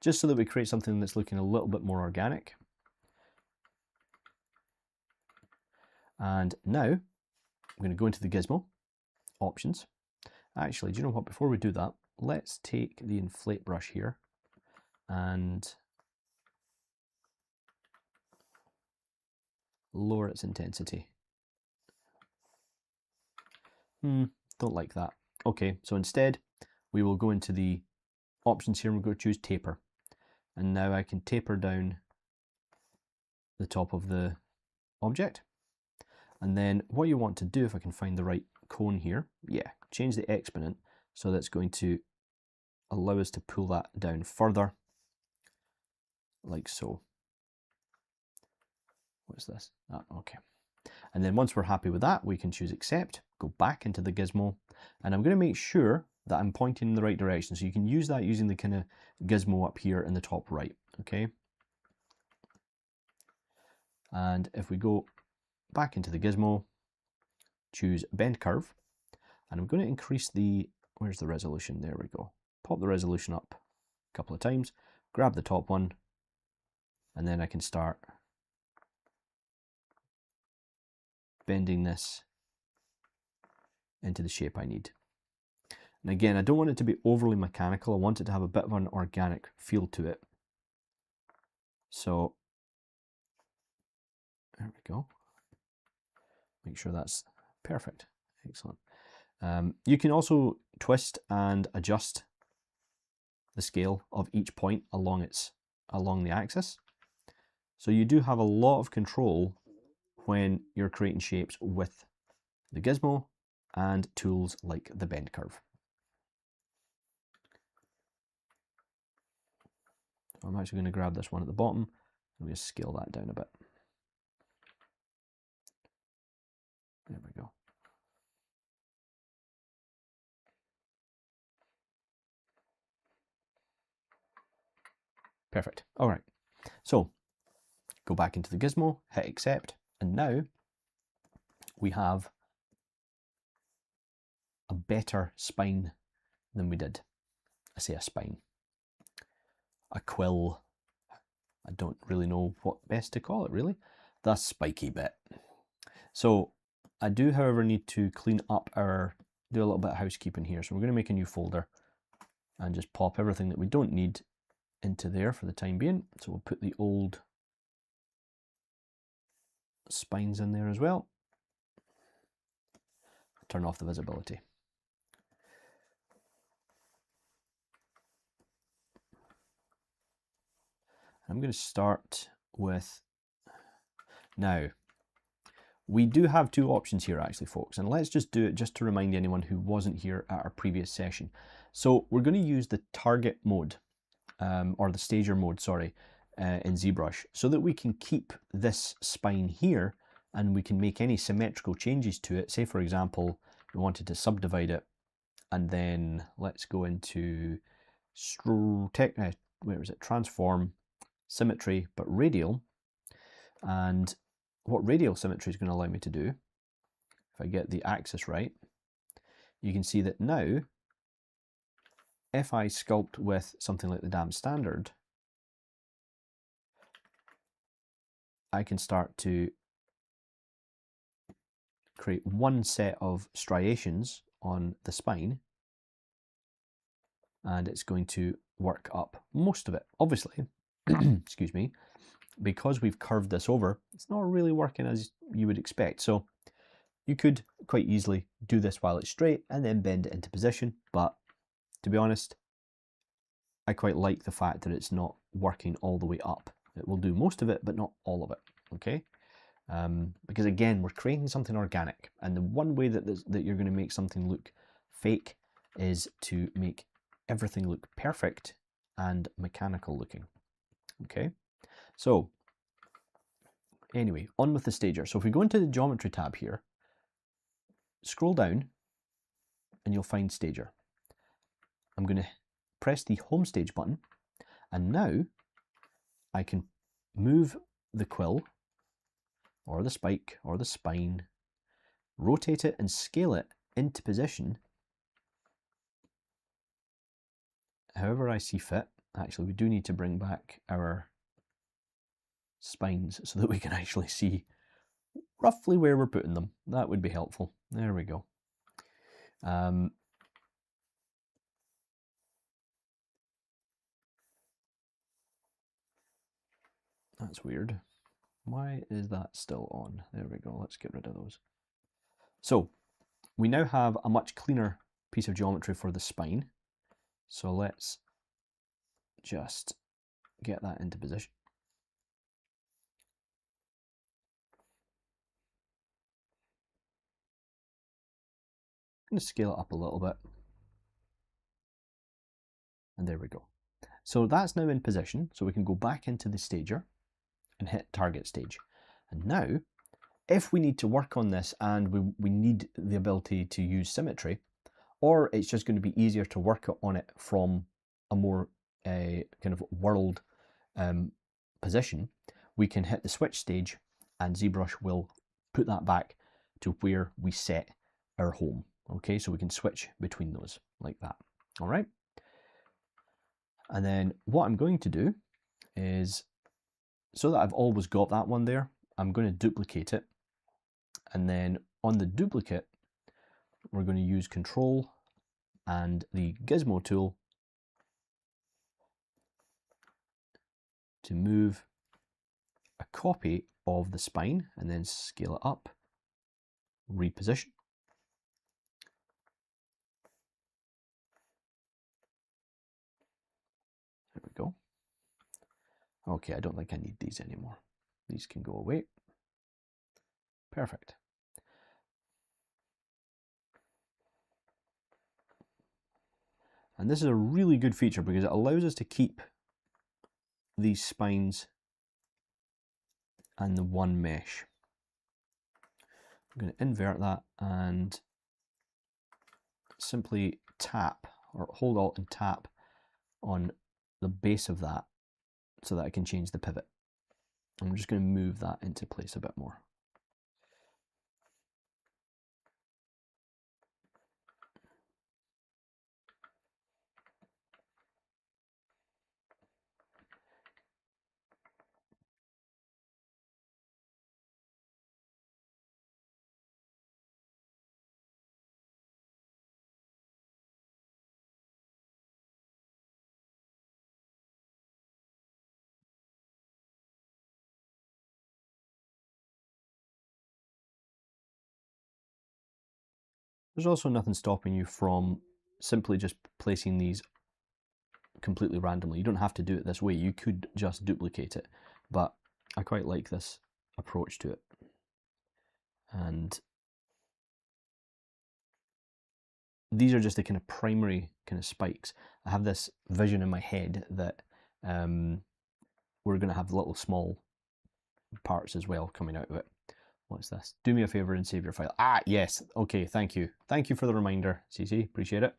Speaker 1: Just so that we create something that's looking a little bit more organic. And now I'm going to go into the gizmo options. Actually, do you know what? Before we do that, let's take the inflate brush here and lower its intensity. Don't like that. Okay, so instead we will go into the options here and we'll go choose taper. And now I can taper down the top of the object. And then what you want to do, if I can find the right cone here, yeah, change the exponent so that's going to allow us to pull that down further, like so. What's this? Ah, okay. And then once we're happy with that, we can choose accept, go back into the gizmo, and I'm going to make sure that I'm pointing in the right direction. So you can use that using the kind of gizmo up here in the top right, okay? And if we go back into the gizmo, choose bend curve, and I'm going to increase the, where's the resolution? There we go. Pop the resolution up a couple of times, grab the top one, and then I can start bending this into the shape I need. And again, I don't want it to be overly mechanical. I want it to have a bit of an organic feel to it. So there we go. Make sure that's perfect. Excellent. You can also twist and adjust the scale of each point along the axis. So you do have a lot of control when you're creating shapes with the gizmo and tools like the bend curve. So I'm actually going to grab this one at the bottom and just scale that down a bit. There we go. Perfect. All right. So go back into the gizmo, hit accept, and now we have a better spine than we did. I say a spine. A quill. I don't really know what best to call it, really. The spiky bit. So I do, however, need to clean up do a little bit of housekeeping here. So we're going to make a new folder and just pop everything that we don't need into there for the time being. So we'll put the old spines in there as well. Turn off the visibility. I'm going to start with, now, we do have two options here actually, folks, and let's just do it just to remind anyone who wasn't here at our previous session. So we're going to use the target mode, or the stager mode, sorry, in Zbrush, so that we can keep this spine here and we can make any symmetrical changes to it. Say, for example, we wanted to subdivide it, and then let's go into transform, symmetry, but radial. And what radial symmetry is going to allow me to do, if I get the axis right, you can see that now, if I sculpt with something like the damn standard, I can start to create one set of striations on the spine, and it's going to work up most of it. Obviously, excuse me, because we've curved this over, it's not really working as you would expect. So you could quite easily do this while it's straight and then bend it into position. But to be honest, I quite like the fact that it's not working all the way up. It will do most of it, but not all of it, okay? Because again, we're creating something organic. And the one way that you're going to make something look fake is to make everything look perfect and mechanical looking, okay? So anyway, on with the stager. So if we go into the geometry tab here, scroll down and you'll find stager. I'm going to press the home stage button, and now I can move the quill or the spike or the spine, rotate it and scale it into position however I see fit. Actually, we do need to bring back our spines so that we can actually see roughly where we're putting them. That would be helpful. There we go. That's weird. Why is that still on? There we go. Let's get rid of those. So we now have a much cleaner piece of geometry for the spine. So let's just get that into position. I'm going to scale it up a little bit. And there we go. So that's now in position, so we can go back into the stager and hit target stage. And now, if we need to work on this and we need the ability to use symmetry, or it's just going to be easier to work on it from a more kind of world position, we can hit the switch stage and ZBrush will put that back to where we set our home. Okay, so we can switch between those like that. All right. And then what I'm going to do is, so that I've always got that one there, I'm going to duplicate it. And then on the duplicate, we're going to use Control and the Gizmo tool to move a copy of the spine and then scale it up, reposition. There we go. Okay, I don't think I need these anymore. These can go away. Perfect. And this is a really good feature because it allows us to keep these spines and the one mesh. I'm going to invert that and simply tap, or hold Alt and tap on the base of that so that I can change the pivot. I'm just going to move that into place a bit more. There's also nothing stopping you from simply just placing these completely randomly. You don't have to do it this way. You could just duplicate it, but I quite like this approach to it. And these are just the kind of primary kind of spikes. I have this vision in my head that we're going to have little small parts as well coming out of it. What's this? Do me a favor and save your file. Ah, yes. Okay, thank you. Thank you for the reminder, CC. Appreciate it.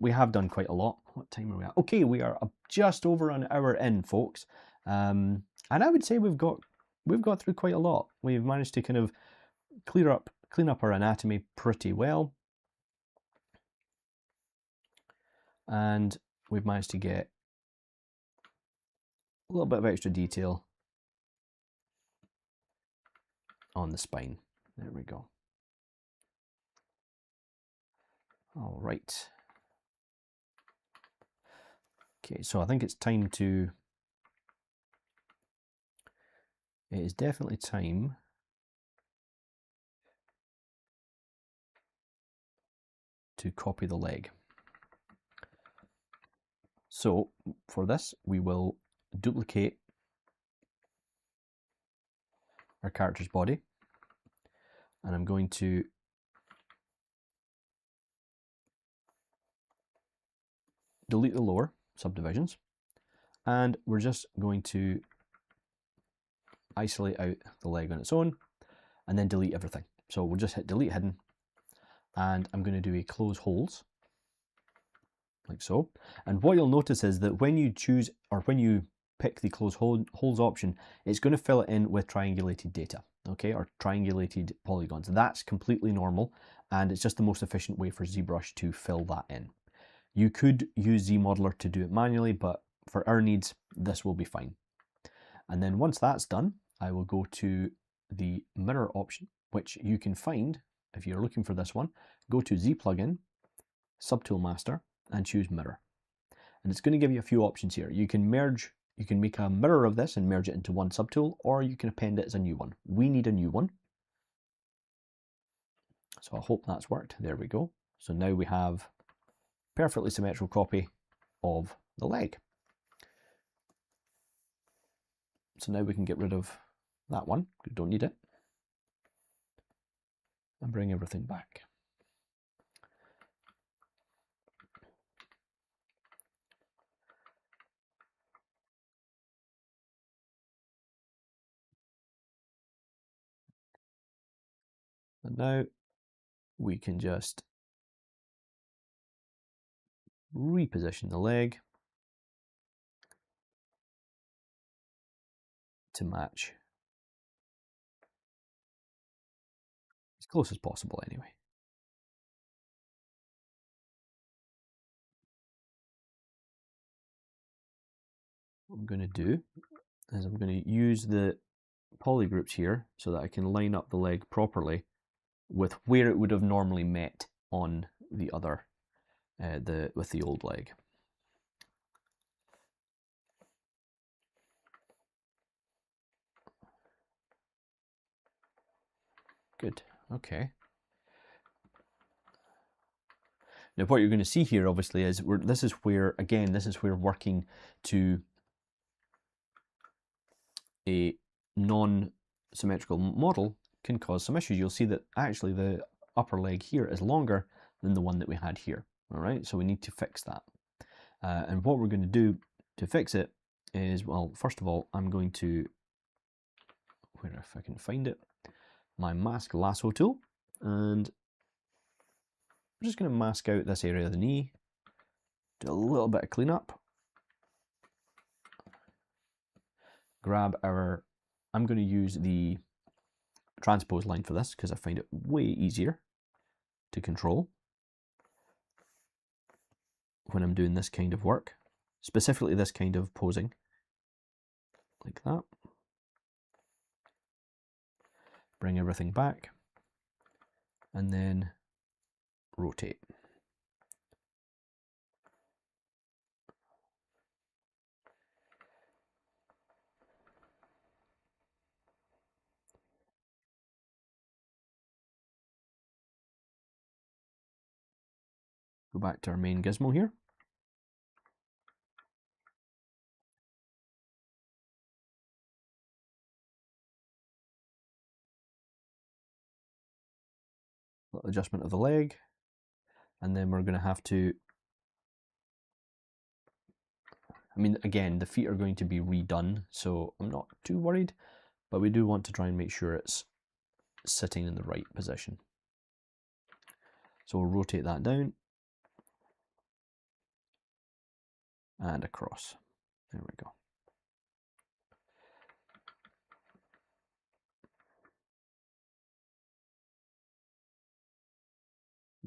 Speaker 1: We have done quite a lot. What time are we at? Okay, we are just over an hour in, folks. And I would say we've got through quite a lot. We've managed to kind of clean up our anatomy pretty well. And we've managed to get a little bit of extra detail on the spine. There we go. All right. Okay, so I think it's time to, it is definitely time to copy the leg. So for this, we will duplicate our character's body, and I'm going to delete the lower subdivisions, and we're just going to isolate out the leg on its own and then delete everything. So we'll just hit delete hidden, and I'm going to do a close holes like so. And what you'll notice is that when you choose, or when you pick the close holes option, it's going to fill it in with triangulated data, okay, or triangulated polygons. That's completely normal, and it's just the most efficient way for ZBrush to fill that in. You could use ZModeler to do it manually, but for our needs, this will be fine. And then once that's done, I will go to the mirror option, which you can find if you're looking for this one. Go to Z plugin, Subtool Master, and choose mirror. And it's going to give you a few options here. You can merge, you can make a mirror of this and merge it into one subtool, or you can append it as a new one. We need a new one. So I hope that's worked. There we go. So now we have perfectly symmetrical copy of the leg. So now we can get rid of that one. We don't need it. And bring everything back. And now we can just reposition the leg to match as close as possible anyway. What I'm going to do is I'm going to use the polygroups here so that I can line up the leg properly with where it would have normally met on the other, with the old leg. Good, okay. Now what you're going to see here obviously is this is where working to a non-symmetrical model can cause some issues. You'll see that actually the upper leg here is longer than the one that we had here. All right, so we need to fix that. And what we're going to do to fix it is, well, first of all, I'm going to, where if I can find it, my mask lasso tool, and I'm just going to mask out this area of the knee, do a little bit of cleanup, grab our, I'm going to use the transpose line for this because I find it way easier to control when I'm doing this kind of work, specifically this kind of posing, like that. Bring everything back and then rotate. Go back to our main gizmo here. Little adjustment of the leg, and then we're going to have to, I mean, again, the feet are going to be redone, so I'm not too worried, but we do want to try and make sure it's sitting in the right position. So we'll rotate that down and across. There we go.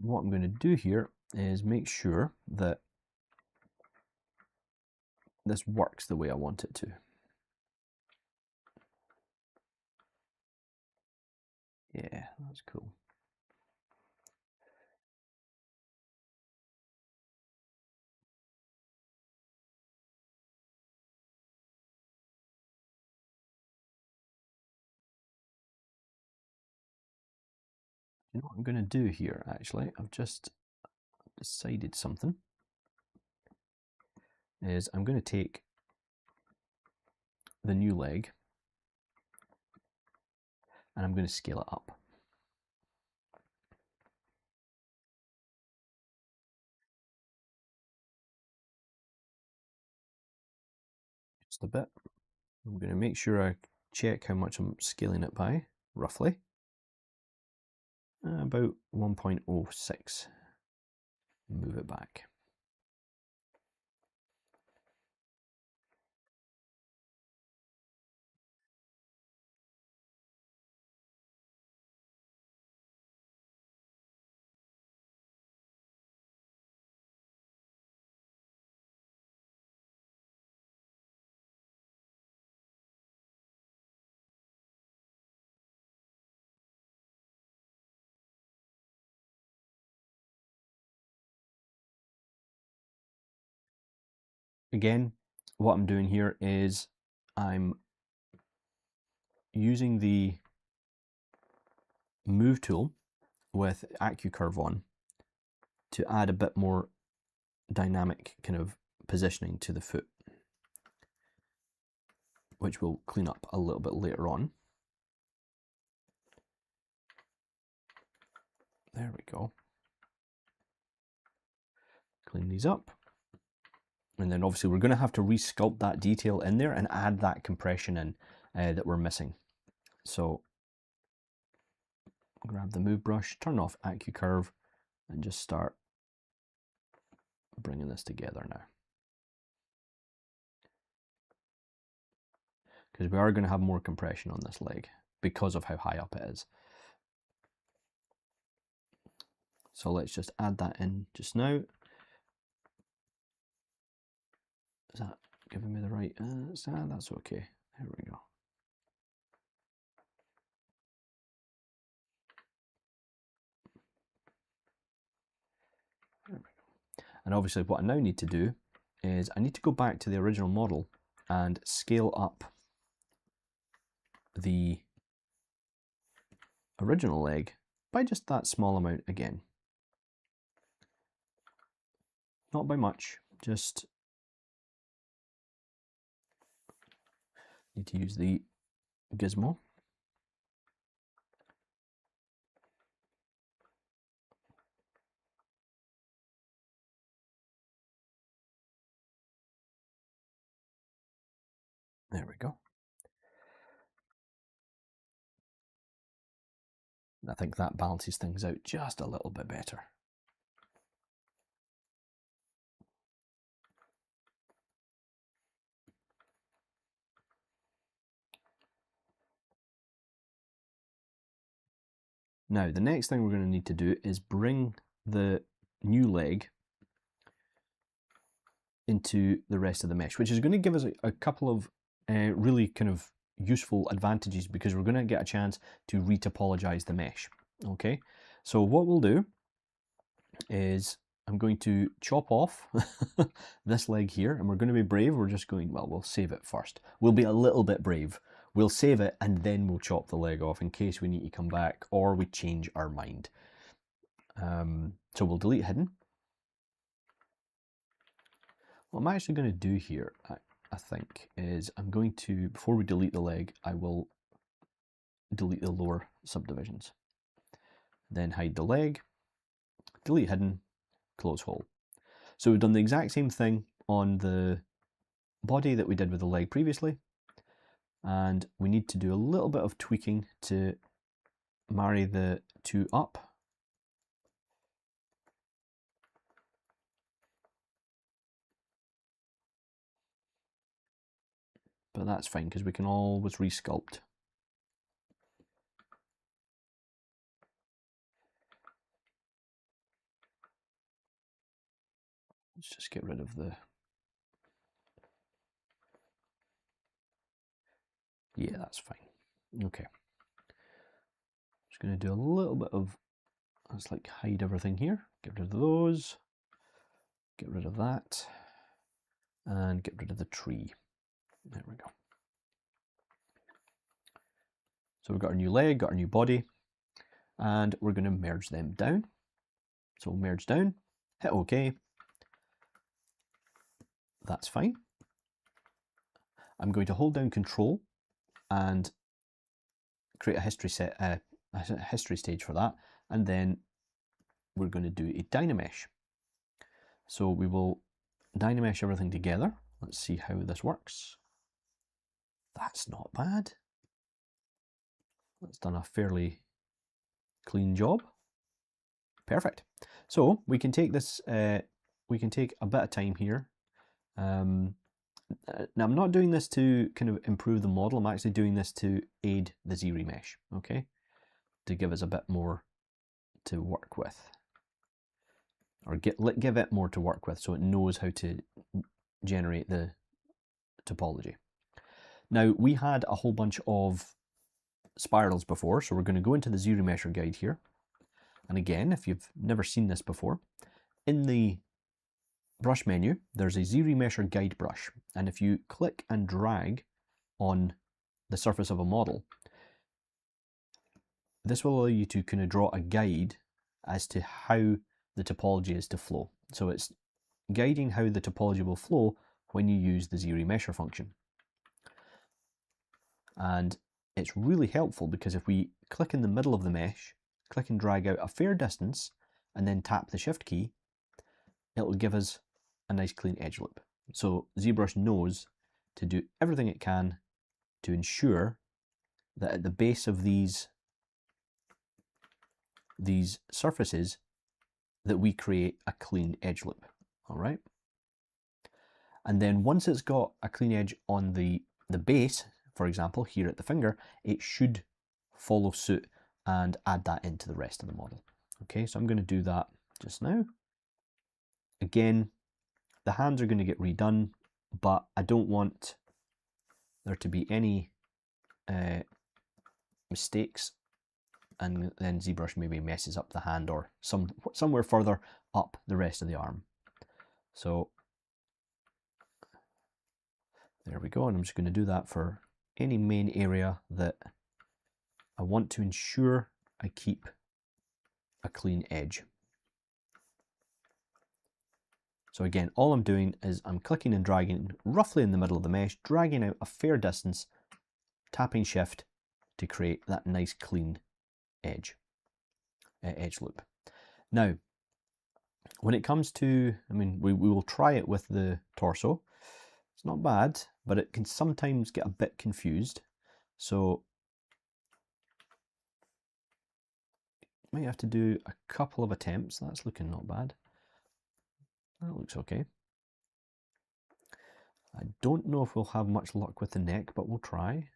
Speaker 1: What I'm going to do here is make sure that this works the way I want it to. Yeah, that's cool. You know what I'm going to do here, actually? I've just decided something. Is I'm going to take the new leg and I'm going to scale it up. Just a bit. I'm going to make sure I check how much I'm scaling it by, roughly. About 1.06. Move it back. Again, what I'm doing here is I'm using the move tool with AccuCurve on to add a bit more dynamic kind of positioning to the foot, which we'll clean up a little bit later on. There we go. Clean these up. And then obviously we're going to have to resculpt that detail in there and add that compression in that we're missing. So grab the move brush, turn off AccuCurve, and just start bringing this together now. Because we are going to have more compression on this leg because of how high up it is. So let's just add that in just now. Is that giving me the right? That's okay. There we go. There we go. And obviously what I now need to do is I need to go back to the original model and scale up the original leg by just that small amount again. Not by much, just need to use the gizmo. There we go. I think that balances things out just a little bit better. Now, the next thing we're going to need to do is bring the new leg into the rest of the mesh, which is going to give us a couple of really kind of useful advantages, because we're going to get a chance to retopologize the mesh. Okay, so what we'll do is I'm going to chop off this leg here, and we're going to be brave. We're just going, well, we'll save it first. We'll be a little bit brave. We'll save it and then we'll chop the leg off in case we need to come back or we change our mind. So we'll delete hidden. What I'm actually going to do here, I think, is I'm going to, before we delete the leg, I will delete the lower subdivisions. Then hide the leg, delete hidden, close hole. So we've done the exact same thing on the body that we did with the leg previously. And we need to do a little bit of tweaking to marry the two up. But that's fine because we can always resculpt. Let's just get rid of the... Yeah, that's fine. Okay. Just going to do a little bit of... Let's like hide everything here. Get rid of those. Get rid of that. And get rid of the tree. There we go. So we've got our new leg, got our new body, and we're going to merge them down. So we'll merge down, hit OK. That's fine. I'm going to hold down Control and create a history stage for that, and then we're going to do a Dynamesh. So we will Dynamesh everything together. Let's see how this works. That's not bad. That's done a fairly clean job. Perfect. So we can take this, we can take a bit of time here. Now I'm not doing this to kind of improve the model, I'm actually doing this to aid the Z-remesh, okay? To give us a bit more to work with. Or give it more to work with so it knows how to generate the topology. Now we had a whole bunch of spirals before, so we're going to go into the Z-remesher guide here. And again, if you've never seen this before, in the brush menu, there's a Z-remesher guide brush. And if you click and drag on the surface of a model, this will allow you to kind of draw a guide as to how the topology is to flow. So it's guiding how the topology will flow when you use the Z-remesher function. And it's really helpful because if we click in the middle of the mesh, click and drag out a fair distance, and then tap the shift key, it'll give us a nice clean edge loop. So ZBrush knows to do everything it can to ensure that at the base of these these surfaces that we create a clean edge loop, all right? And then once it's got a clean edge on the base, for example, here at the finger, it should follow suit and add that into the rest of the model. Okay, so I'm going to do that just now. Again, the hands are going to get redone, but I don't want there to be any mistakes, and then ZBrush maybe messes up the hand or somewhere further up the rest of the arm. So there we go, and I'm just going to do that for any main area that I want to ensure I keep a clean edge. So again, all I'm doing is I'm clicking and dragging roughly in the middle of the mesh, dragging out a fair distance, tapping shift to create that nice clean edge loop. Now, when it comes to, I mean, we will try it with the torso. It's not bad, but it can sometimes get a bit confused. So might have to do a couple of attempts. That's looking not bad. That looks okay. I don't know if we'll have much luck with the neck, but we'll try.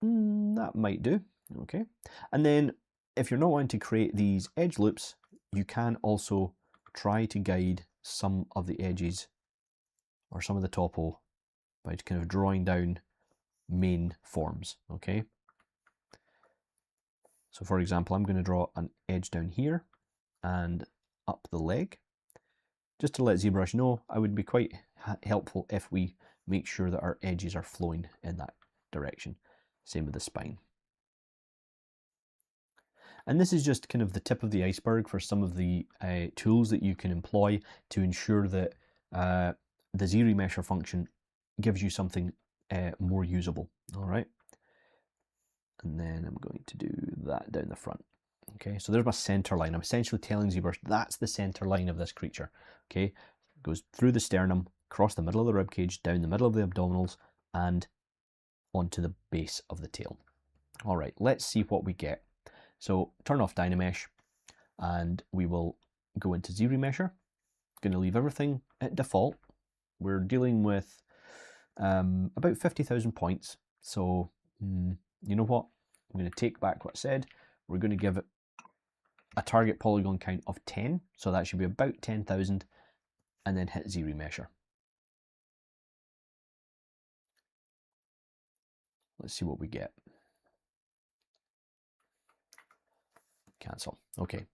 Speaker 1: That might do. Okay. And then if you're not wanting to create these edge loops, you can also try to guide some of the edges or some of the topo by kind of drawing down main forms. Okay. So for example, I'm going to draw an edge down here and up the leg. Just to let ZBrush know, I would be quite helpful if we make sure that our edges are flowing in that direction. Same with the spine. And this is just kind of the tip of the iceberg for some of the tools that you can employ to ensure that the Z-remesher function gives you something more usable. All right. And then I'm going to do that down the front. Okay, so there's my center line. I'm essentially telling ZBrush that's the center line of this creature. Okay, it goes through the sternum, across the middle of the rib cage, down the middle of the abdominals, and onto the base of the tail. All right, let's see what we get. So turn off Dynamesh, and we will go into Z-remesher. Going to leave everything at default. We're dealing with about 50,000 points. So you know what? I'm going to take back what I said. We're going to give it a target polygon count of 10. So that should be about 10,000, and then hit Z-remesher. Let's see what we get. Cancel. Okay.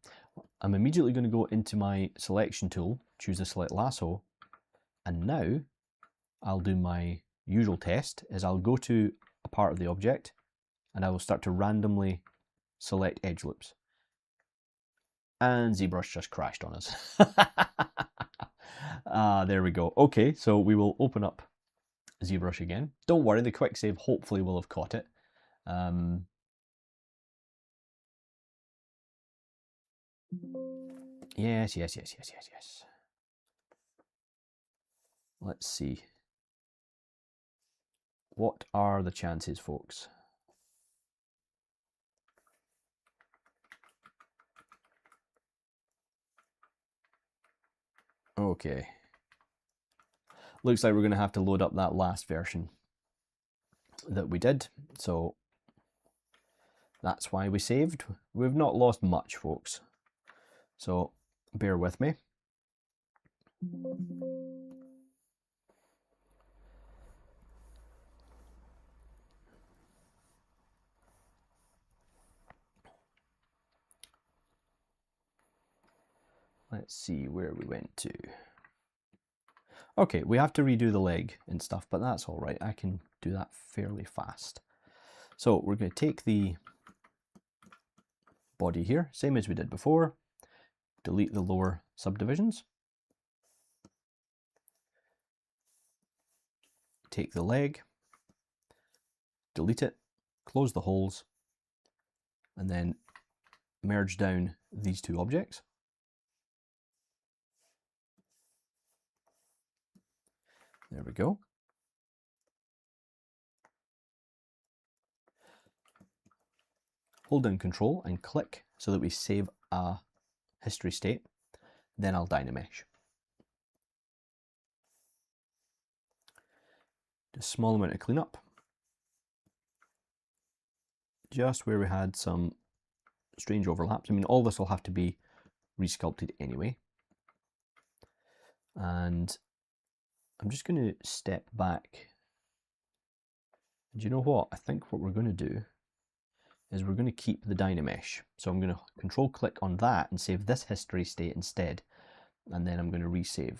Speaker 1: I'm immediately going to go into my selection tool, choose the select lasso, and now I'll do my usual test, is I'll go to a part of the object and I will start to randomly select edge loops. And ZBrush just crashed on us. There we go. Okay, so we will open up ZBrush again. Don't worry, the quick save hopefully will have caught it. Yes. Let's see. What are the chances, folks? Okay. Looks like we're going to have to load up that last version that we did. So that's why we saved. We've not lost much, folks. So bear with me. Let's see where we went to. Okay, we have to redo the leg and stuff, but that's all right. I can do that fairly fast. So we're going to take the body here, same as we did before. Delete the lower subdivisions. Take the leg, delete it, close the holes, and then merge down these two objects. There we go. hold down Control and click so that we save a history state. Then I'll Dynamesh. Just a small amount of cleanup. Just where we had some strange overlaps. I mean, all this will have to be resculpted anyway. And I'm just going to step back. Do you know what? I think what we're going to do is we're going to keep the Dynamesh. So I'm going to Control click on that and save this history state instead. And then I'm going to resave.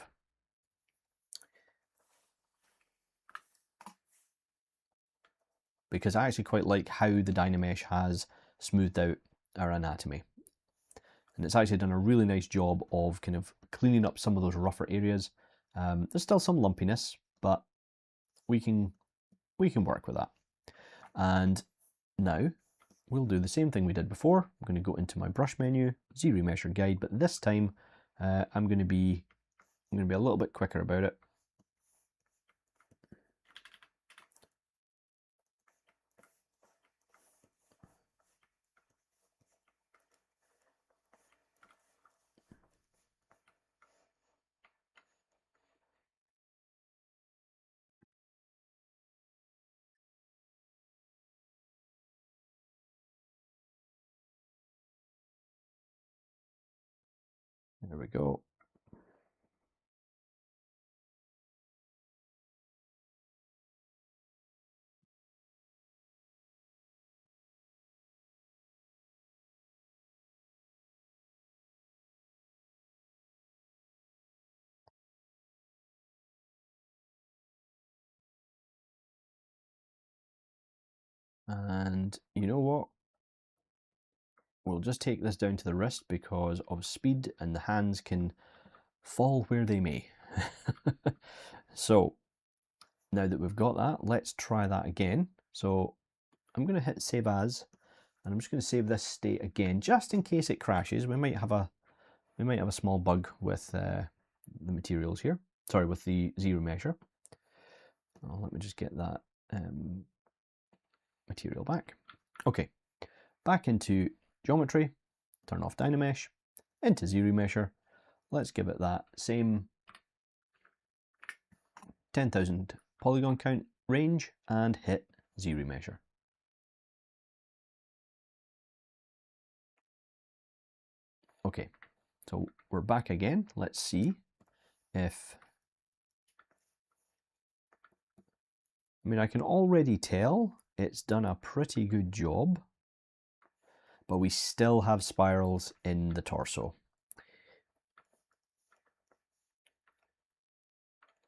Speaker 1: Because I actually quite like how the Dynamesh has smoothed out our anatomy. And it's actually done a really nice job of kind of cleaning up some of those rougher areas. There's still some lumpiness, but we can work with that. And now we'll do the same thing we did before. I'm going to go into my brush menu, Z-Remesher guide, but this time I'm going to be a little bit quicker about it. There we go. And you know what? We'll just take this down to the wrist because of speed, and the hands can fall where they may. So now that we've got that, let's try that again. So I'm going to hit Save As, and I'm just going to save this state again, just in case it crashes. We might have a small bug with the materials here. Sorry, with the Z-Remesher. Oh, let me just get that material back. Okay, back into Geometry, turn off Dynamesh, into Z-Remesher. Let's give it that same 10,000 polygon count range and hit Z-Remesher. Okay, so we're back again. Let's see if... I mean, I can already tell it's done a pretty good job, but we still have spirals in the torso.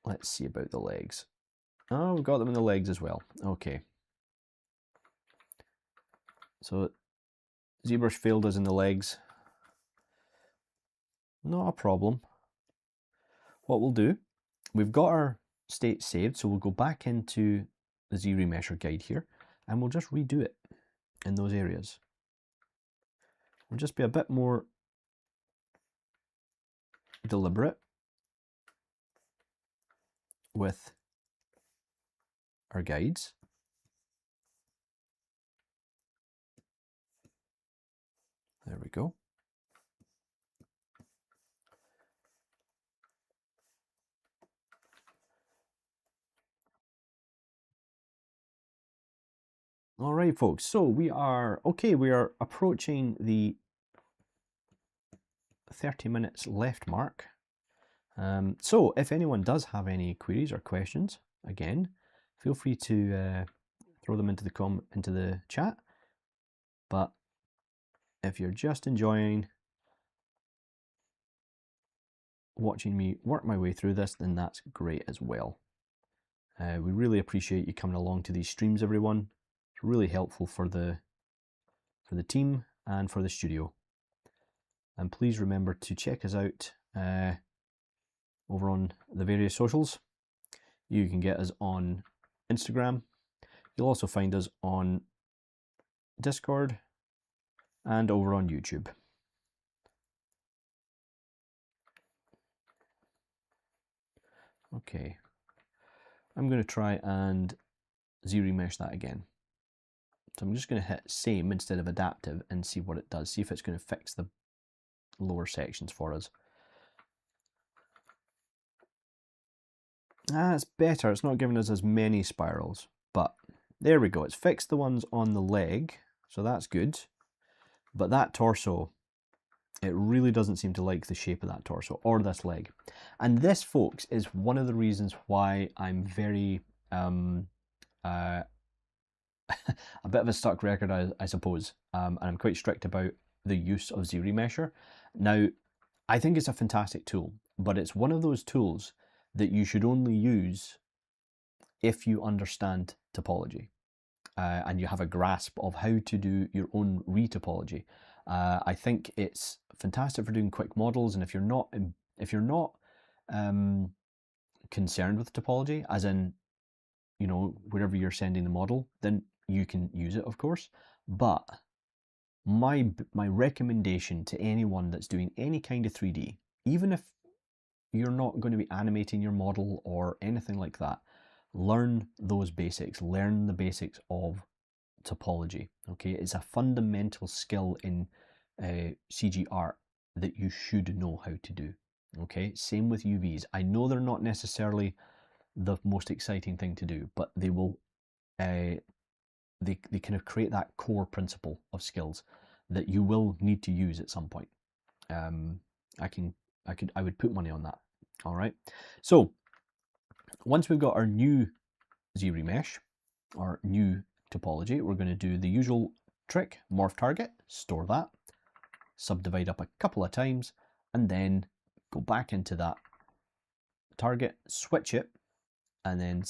Speaker 1: Let's see about the legs. Oh, we've got them in the legs as well. Okay. So ZBrush failed us in the legs. Not a problem. What we'll do, we've got our state saved, so we'll go back into the Z-Remesher guide here, and we'll just redo it in those areas. We'll just be a bit more deliberate with our guides. There we go. All right, folks, so we are approaching the 30 minutes left mark. So if anyone does have any queries or questions, again, feel free to throw them into the chat. But if you're just enjoying watching me work my way through this, then that's great as well. We really appreciate you coming along to these streams, everyone. It's really helpful for the team and for the studio. And please remember to check us out over on the various socials. You can get us on Instagram. You'll also find us on Discord and over on YouTube. Okay, I'm going to try and Z-Remesh that again. So I'm just going to hit same instead of adaptive and see what it does. See if it's going to fix the lower sections for us. It's better. It's not giving us as many spirals, but there we go. It's fixed the ones on the leg, so that's good. But that torso, it really doesn't seem to like the shape of that torso or this leg. And this, folks, is one of the reasons why I'm very a bit of a stuck record, I suppose, and I'm quite strict about the use of ZRemesher. Now, I think it's a fantastic tool, but it's one of those tools that you should only use if you understand topology and you have a grasp of how to do your own retopology. I think it's fantastic for doing quick models, and if you're not concerned with topology, as in, you know, wherever you're sending the model, then you can use it, of course. But my recommendation to anyone that's doing any kind of 3D, even if you're not going to be animating your model or anything like that, learn those basics. Learn the basics of topology. Okay, it's a fundamental skill in CG art that you should know how to do. Okay, same with UVs. I know they're not necessarily the most exciting thing to do, but they will they kind of create that core principle of skills that you will need to use at some point. I would put money on that. All right. So once we've got our new ZRemesh, our new topology, we're going to do the usual trick: morph target, store that, subdivide up a couple of times, and then go back into that target, switch it, and then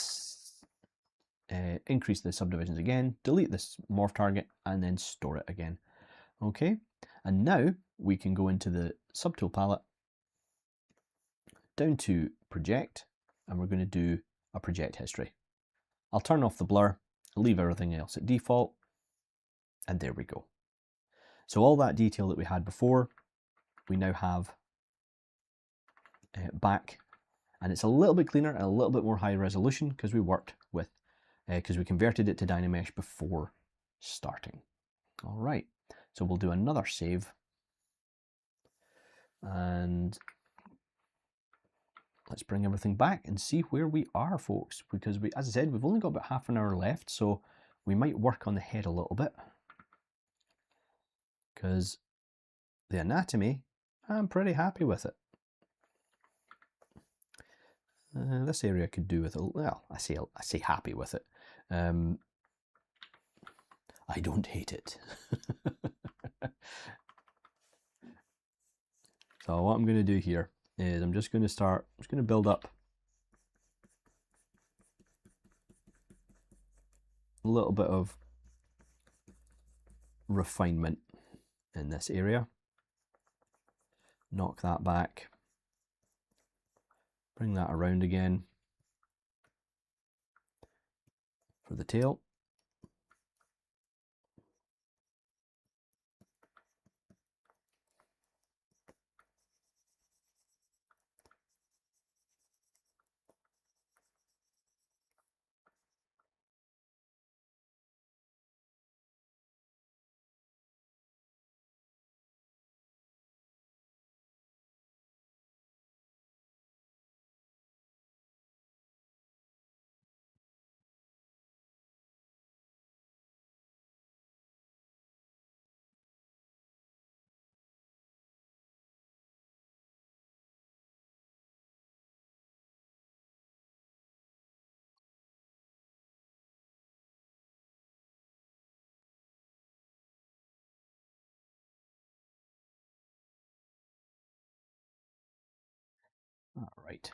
Speaker 1: increase the subdivisions again, delete this morph target, and then store it again. Okay, and now we can go into the subtool palette, down to project, and we're going to do a project history. I'll turn off the blur, leave everything else at default, and there we go. So all that detail that we had before, we now have back, and it's a little bit cleaner and a little bit more high resolution because we worked with, because we converted it to Dynamesh before starting. All right, so we'll do another save, and let's bring everything back and see where we are, folks, because we, as I said, we've only got about half an hour left, so we might work on the head a little bit, because the anatomy, I'm pretty happy with it. This area could do with a, well, I say happy with it. I don't hate it. So what I'm going to do here is I'm just going to build up a little bit of refinement in this area. Knock that back. Bring that around again for the tail. All right.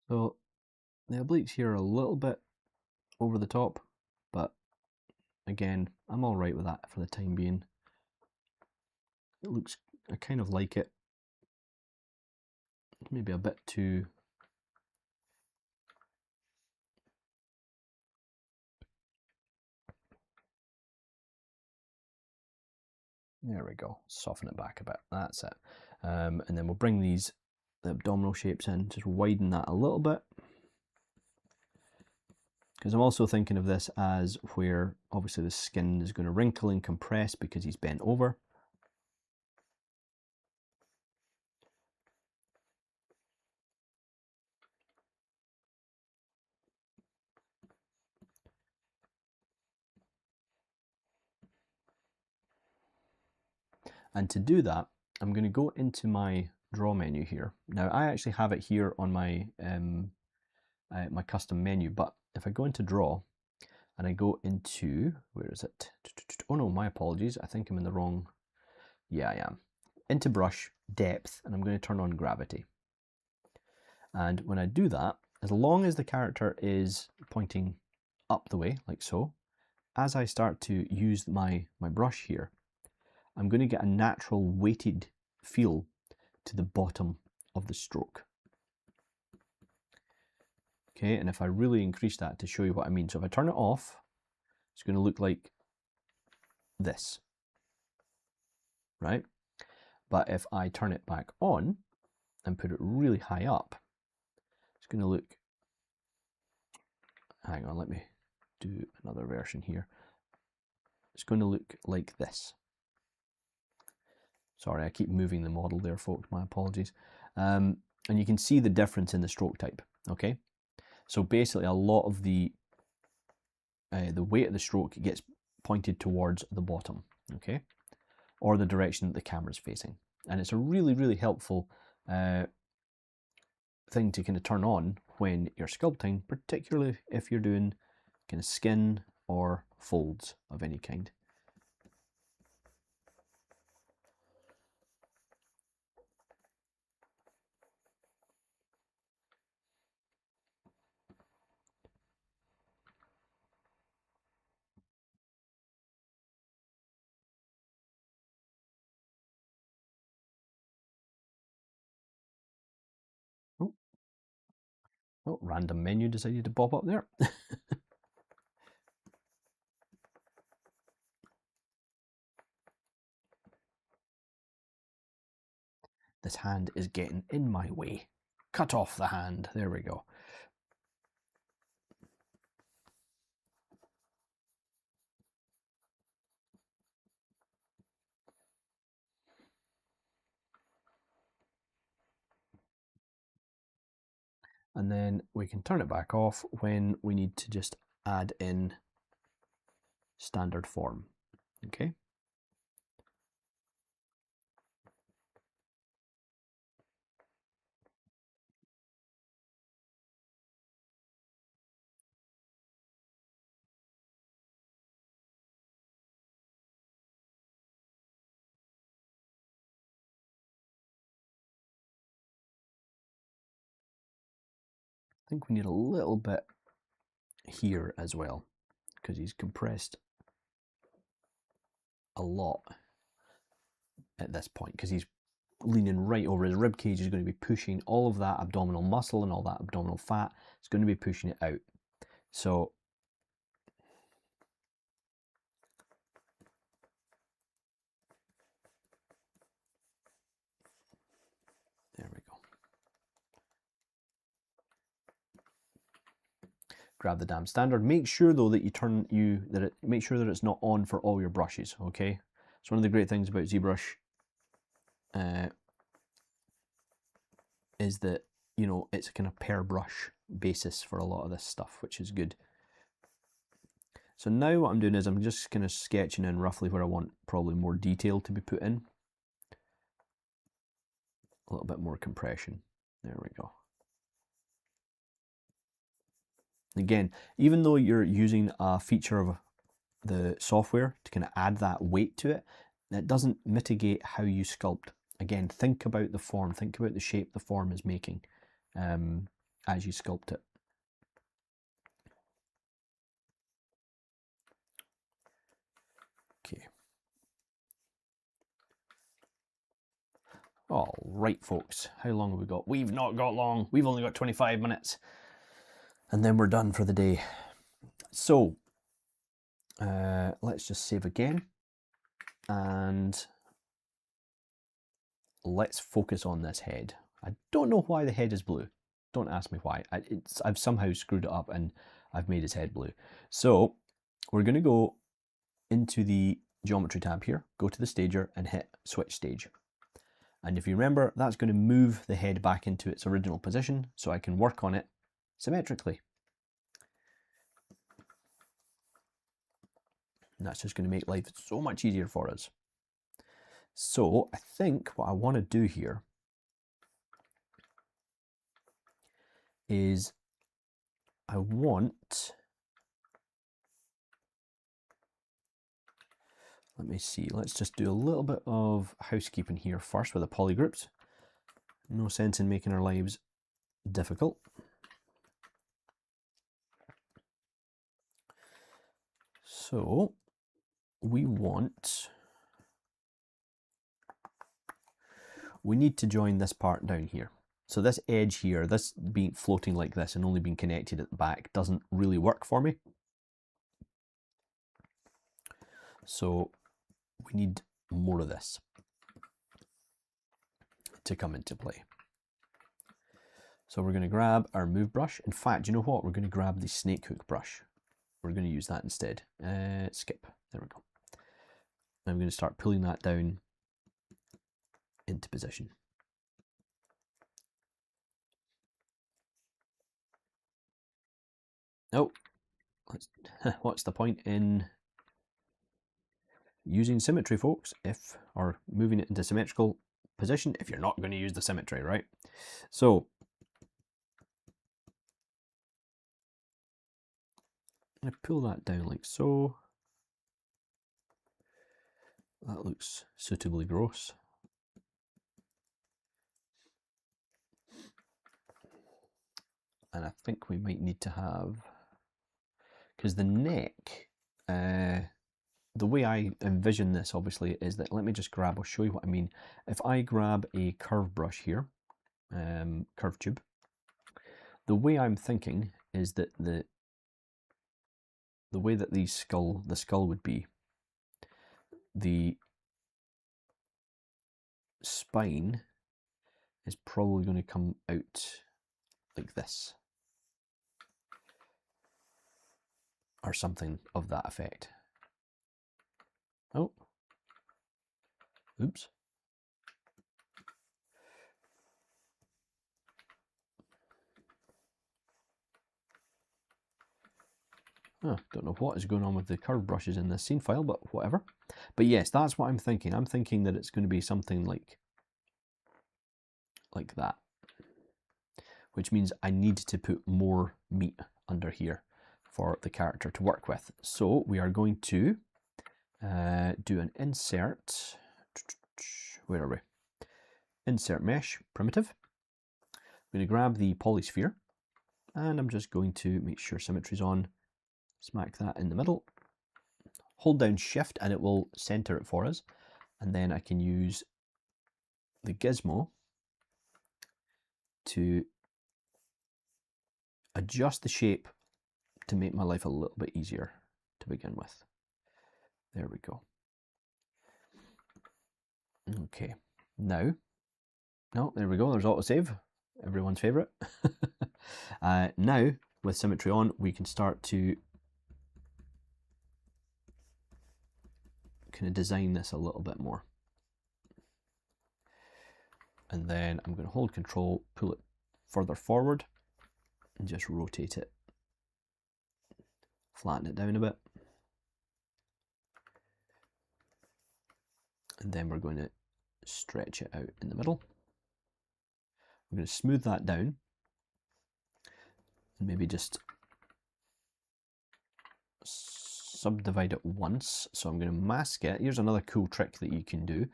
Speaker 1: So the obliques here are a little bit over the top, but again, I'm all right with that for the time being. It looks, I kind of like it. Maybe a bit too There we go. Soften it back a bit. That's it. And then we'll bring the abdominal shapes in, just widen that a little bit. Because I'm also thinking of this as where obviously the skin is going to wrinkle and compress because he's bent over. And to do that, I'm going to go into my draw menu here. Now I actually have it here on my my custom menu, but if I go into draw and I go into, where is it? Oh no, my apologies. I think I'm in the wrong. Yeah, I am. Into brush, depth, and I'm going to turn on gravity. And when I do that, as long as the character is pointing up the way, like so, as I start to use my brush here, I'm going to get a natural weighted feel to the bottom of the stroke. Okay, and if I really increase that to show you what I mean, so if I turn it off, it's going to look like this, right? But if I turn it back on and put it really high up, it's going to look, hang on, let me do another version here. It's going to look like this. Sorry, I keep moving the model there, folks, my apologies. And you can see the difference in the stroke type, okay? So basically a lot of the weight of the stroke gets pointed towards the bottom, okay? Or the direction that the camera's facing. And it's a really, really helpful thing to kind of turn on when you're sculpting, particularly if you're doing kind of skin or folds of any kind. Oh, random menu decided to pop up there. This hand is getting in my way. Cut off the hand. There we go. And then we can turn it back off when we need to just add in standard form. Okay. I think we need a little bit here as well, because he's compressed a lot at this point, because he's leaning right over. His rib cage is going to be pushing all of that abdominal muscle and all that abdominal fat. It's going to be pushing it out. So there we go. Grab the damn standard. Make sure though that make sure that it's not on for all your brushes. Okay, it's one of the great things about ZBrush is that, you know, it's a kind of per brush basis for a lot of this stuff, which is good. So now what I'm doing is I'm just kind of sketching in roughly where I want probably more detail to be put in. A little bit more compression. There we go. Again, even though you're using a feature of the software to kind of add that weight to it, that doesn't mitigate how you sculpt. Again, think about the form, think about the shape the form is making as you sculpt it. Okay. All right, folks, how long have we got? We've not got long. We've only got 25 minutes. And then we're done for the day. So let's just save again. And let's focus on this head. I don't know why the head is blue. Don't ask me why. I've somehow screwed it up and I've made his head blue. So we're going to go into the geometry tab here, go to the stager and hit switch stage. And if you remember, that's going to move the head back into its original position so I can work on it symmetrically. And that's just going to make life so much easier for us. So I think what I want to do here is let me see, let's just do a little bit of housekeeping here first with the polygroups. No sense in making our lives difficult. So we need to join this part down here. So this edge here, this being floating like this and only being connected at the back doesn't really work for me. So we need more of this to come into play. So we're going to grab our move brush. In fact, you know what? We're going to grab the snake hook brush. We're going to use that instead. Skip. There we go. I'm going to start pulling that down into position. Oh, what's the point in using symmetry, folks, or moving it into symmetrical position if you're not going to use the symmetry, right? So I'm going to pull that down like so. That looks suitably gross. And I think we might need to have, because the neck, the way I envision this obviously is that, let me just grab, I'll show you what I mean. If I grab a curve brush here, curve tube, the way I'm thinking is that the way that the skull would be, the spine is probably going to come out like this, or something of that effect. Oh, oops. Oh, don't know what is going on with the curve brushes in this scene file, but whatever. But yes, that's what I'm thinking. I'm thinking that it's going to be something like that, which means I need to put more meat under here for the character to work with. So we are going to do an insert. Where are we? Insert mesh primitive. I'm going to grab the polysphere and I'm just going to make sure symmetry's on. Smack that in the middle. Hold down shift and it will center it for us. And then I can use the gizmo to adjust the shape to make my life a little bit easier to begin with. There we go. Okay, now, no, there we go, there's autosave, everyone's favorite. Now, with symmetry on, we can start to kind of design this a little bit more. And then I'm going to hold control, pull it further forward, and just rotate it. Flatten it down a bit. And then we're going to stretch it out in the middle. We're going to smooth that down. And maybe just subdivide it once. So I'm going to mask it. Here's another cool trick that you can do.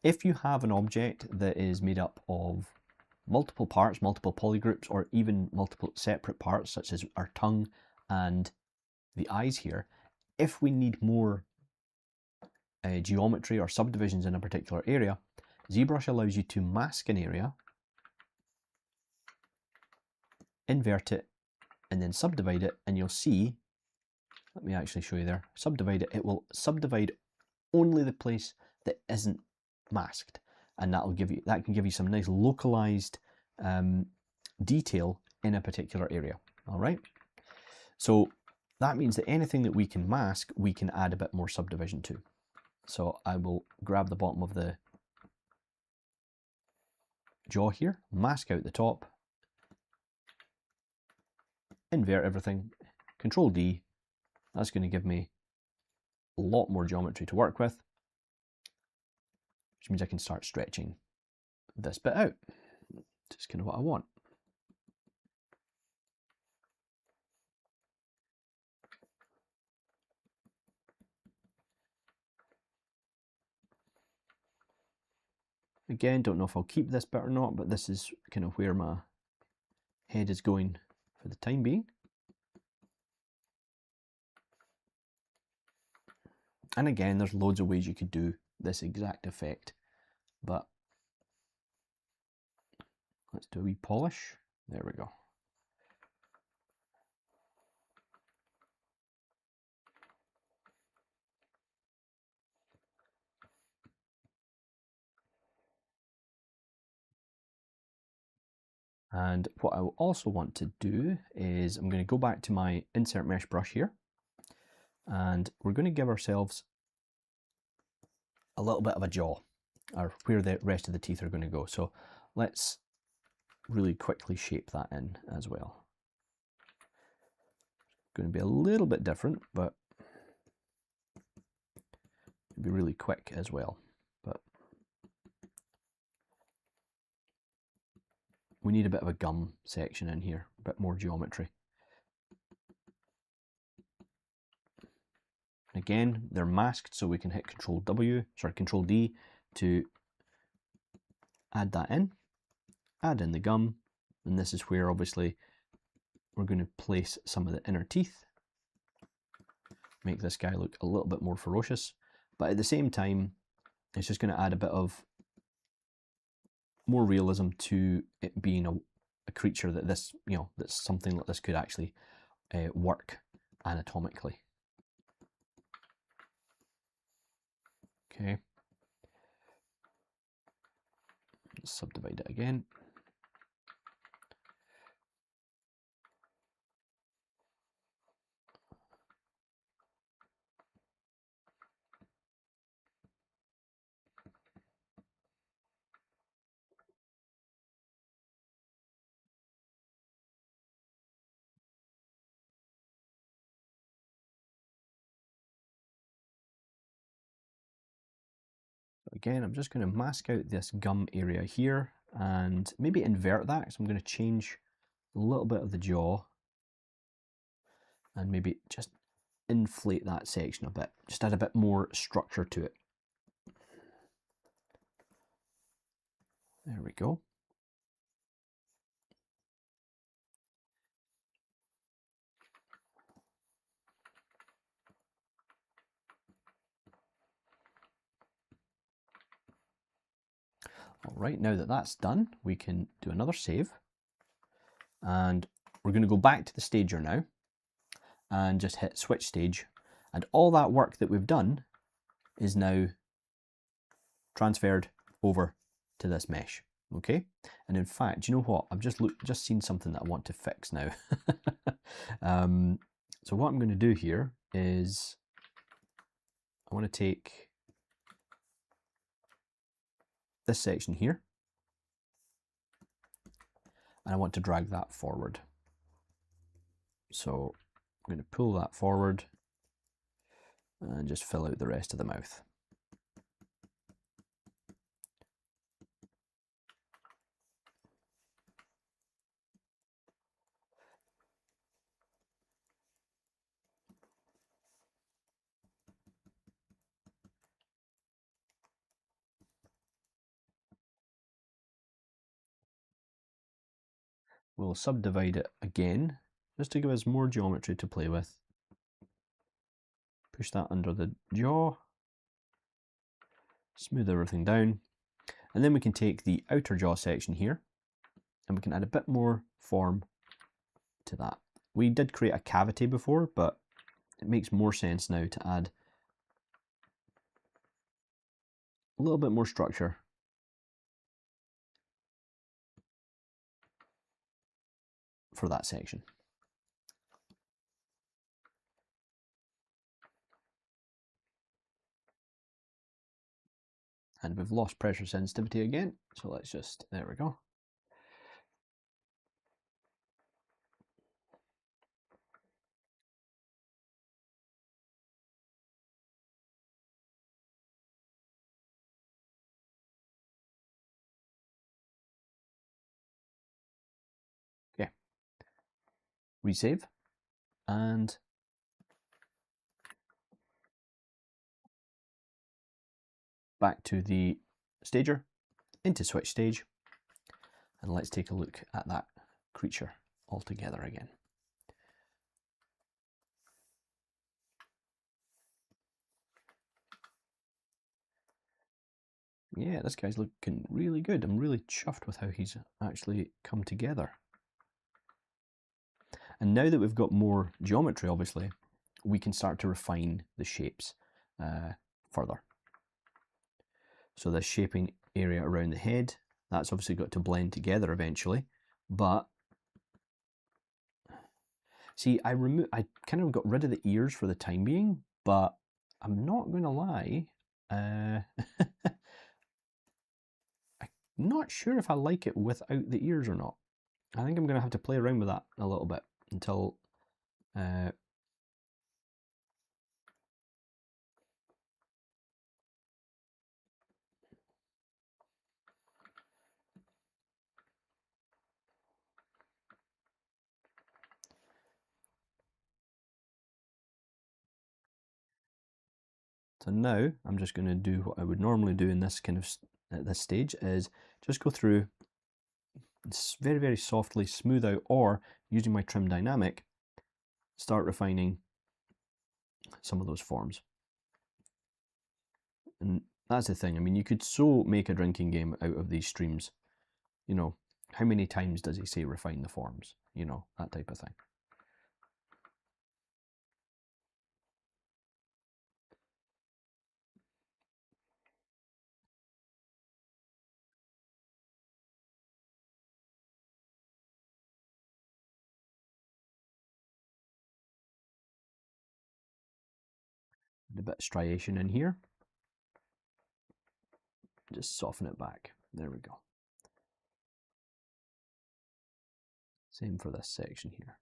Speaker 1: If you have an object that is made up of multiple parts, multiple polygroups, or even multiple separate parts, such as our tongue and the eyes here, if we need more geometry or subdivisions in a particular area, ZBrush allows you to mask an area, invert it, and then subdivide it, and you'll see, let me actually show you there, subdivide it, it will subdivide only the place that isn't masked, and that can give you some nice localized detail in a particular area. All right, so that means that anything that we can mask, we can add a bit more subdivision to. So I will grab the bottom of the jaw here, mask out the top, invert everything, Control D. That's going to give me a lot more geometry to work with, which means I can start stretching this bit out. Just kind of what I want. Again, don't know if I'll keep this bit or not, but this is kind of where my head is going for the time being. And again, there's loads of ways you could do this exact effect, but let's do a wee polish. There we go. And what I will also want to do is I'm going to go back to my insert mesh brush here, and we're going to give ourselves a little bit of a jaw, or where the rest of the teeth are going to go. So let's really quickly shape that in as well. Going to be a little bit different, but it'll be really quick as well. But we need a bit of a gum section in here, a bit more geometry. Again, they're masked, so we can hit Control D to add that in. Add in the gum, and this is where obviously we're going to place some of the inner teeth. Make this guy look a little bit more ferocious, but at the same time, it's just going to add a bit of more realism to it being a creature that this, that's something like this could actually work anatomically. Okay. Let's subdivide it again. Again, I'm just going to mask out this gum area here and maybe invert that, because I'm going to change a little bit of the jaw and maybe just inflate that section a bit, just add a bit more structure to it. There we go. All right, now that that's done, we can do another save. And we're going to go back to the stager now and just hit switch stage. And all that work that we've done is now transferred over to this mesh. Okay, and in fact, do you know what? I've just seen something that I want to fix now. So what I'm going to do here is I want to take this section here and I want to drag that forward. So I'm going to pull that forward and just fill out the rest of the mouth. We'll subdivide it again, just to give us more geometry to play with. Push that under the jaw, smooth everything down, and then we can take the outer jaw section here, and we can add a bit more form to that. We did create a cavity before, but it makes more sense now to add little bit more structure. For that section. And we've lost pressure sensitivity again, so let's just, there we go. Okay, resave, and back to the stager, into switch stage, and let's take a look at that creature all together again. Yeah, this guy's looking really good. I'm really chuffed with how he's actually come together. And now that we've got more geometry, obviously, we can start to refine the shapes further. So this shaping area around the head, that's obviously got to blend together eventually. But see, I kind of got rid of the ears for the time being, but I'm not going to lie. I'm not sure if I like it without the ears or not. I think I'm going to have to play around with that a little bit until so now I'm just going to do what I would normally do in this kind of at this stage, is just go through very, very softly, smooth out, or using my trim dynamic, start refining some of those forms. And that's the thing. I mean, you could so make a drinking game out of these streams. You know, how many times does he say refine the forms? You know, that type of thing. And a bit of striation in here. Just soften it back. There we go. Same for this section here.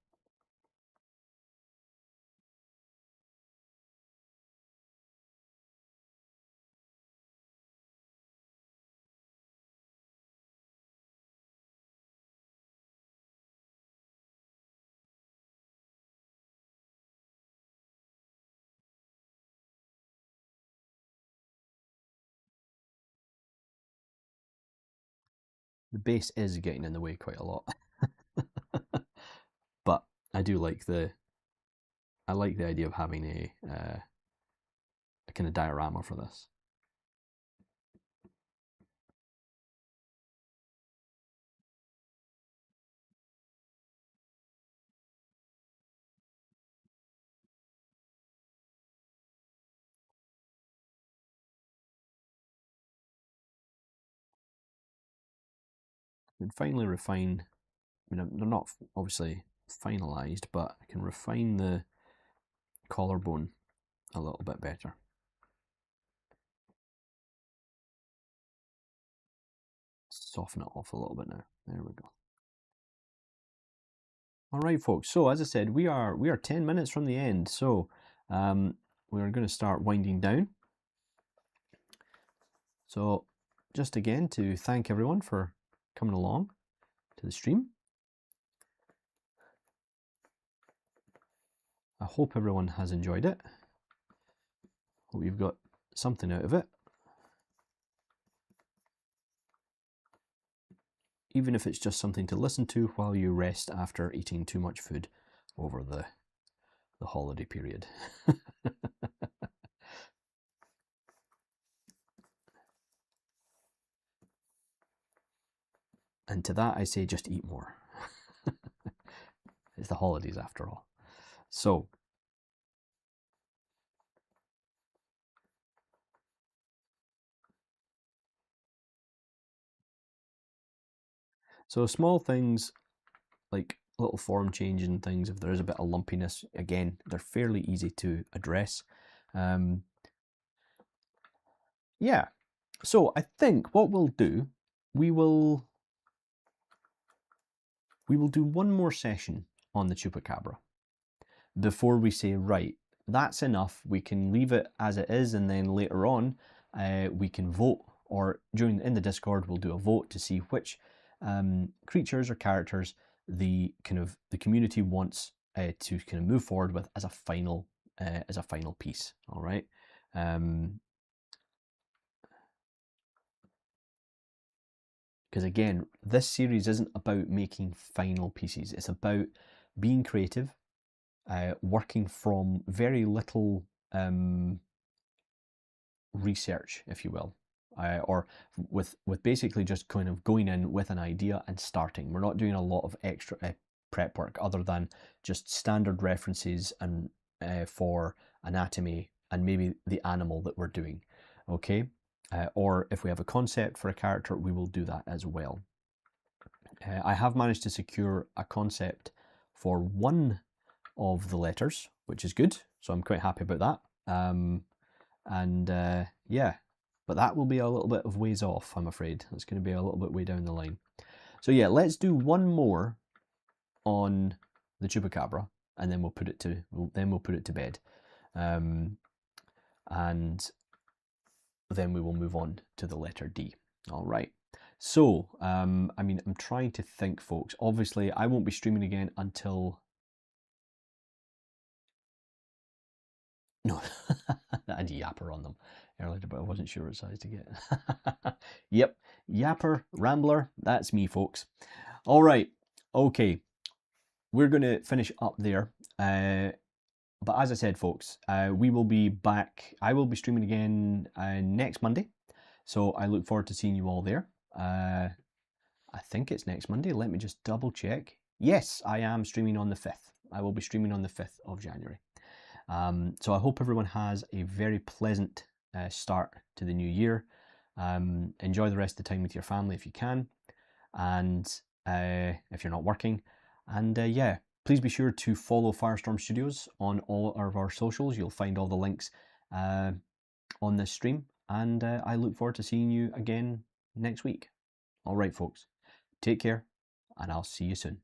Speaker 1: The base is getting in the way quite a lot. But I do like the idea of having a kind of diorama for this. And finally refine, I mean, they're not obviously finalized, but I can refine the collarbone a little bit better. Soften it off a little bit now. There we go. All right, folks. So as I said, we are 10 minutes from the end. So we are going to start winding down. So just again to thank everyone for coming along to the stream. I hope everyone has enjoyed it. Hope you've got something out of it. Even if it's just something to listen to while you rest after eating too much food over the holiday period. And to that I say just eat more. It's the holidays after all. So So small things like little form changes and things, if there is a bit of lumpiness, again, they're fairly easy to address. Yeah, so I think what we'll do, we will do one more session on the Chupacabra before we say, right, that's enough, we can leave it as it is, and then later on we can vote, or in the Discord we'll do a vote to see which creatures or characters the community wants to kind of move forward with as a final piece. All right. Because again, this series isn't about making final pieces. It's about being creative, working from very little research, if you will, or with basically just kind of going in with an idea and starting. We're not doing a lot of extra prep work other than just standard references and for anatomy and maybe the animal that we're doing. Okay. Or if we have a concept for a character, we will do that as well. I have managed to secure a concept for one of the letters, which is good. So I'm quite happy about that. Yeah, but that will be a little bit of ways off, I'm afraid. It's going to be a little bit way down the line. So yeah, let's do one more on the Chupacabra, and then we'll put it to bed. And then we will move on to the letter D. All right. So, I mean, I'm trying to think, folks. Obviously, I won't be streaming again until... No, I had Yapper on them earlier, but I wasn't sure what size to get. Yep, Yapper, Rambler, that's me, folks. All right, okay. We're going to finish up there. But as I said, folks, we will be back. I will be streaming again next Monday. So I look forward to seeing you all there. I think it's next Monday. Let me just double check. Yes, I am streaming on the 5th. I will be streaming on the 5th of January. So I hope everyone has a very pleasant start to the new year. Enjoy the rest of the time with your family if you can. And if you're not working. And yeah, please be sure to follow Firestorm Studios on all of our socials. You'll find all the links on this stream. And I look forward to seeing you again next week. All right, folks. Take care, and I'll see you soon.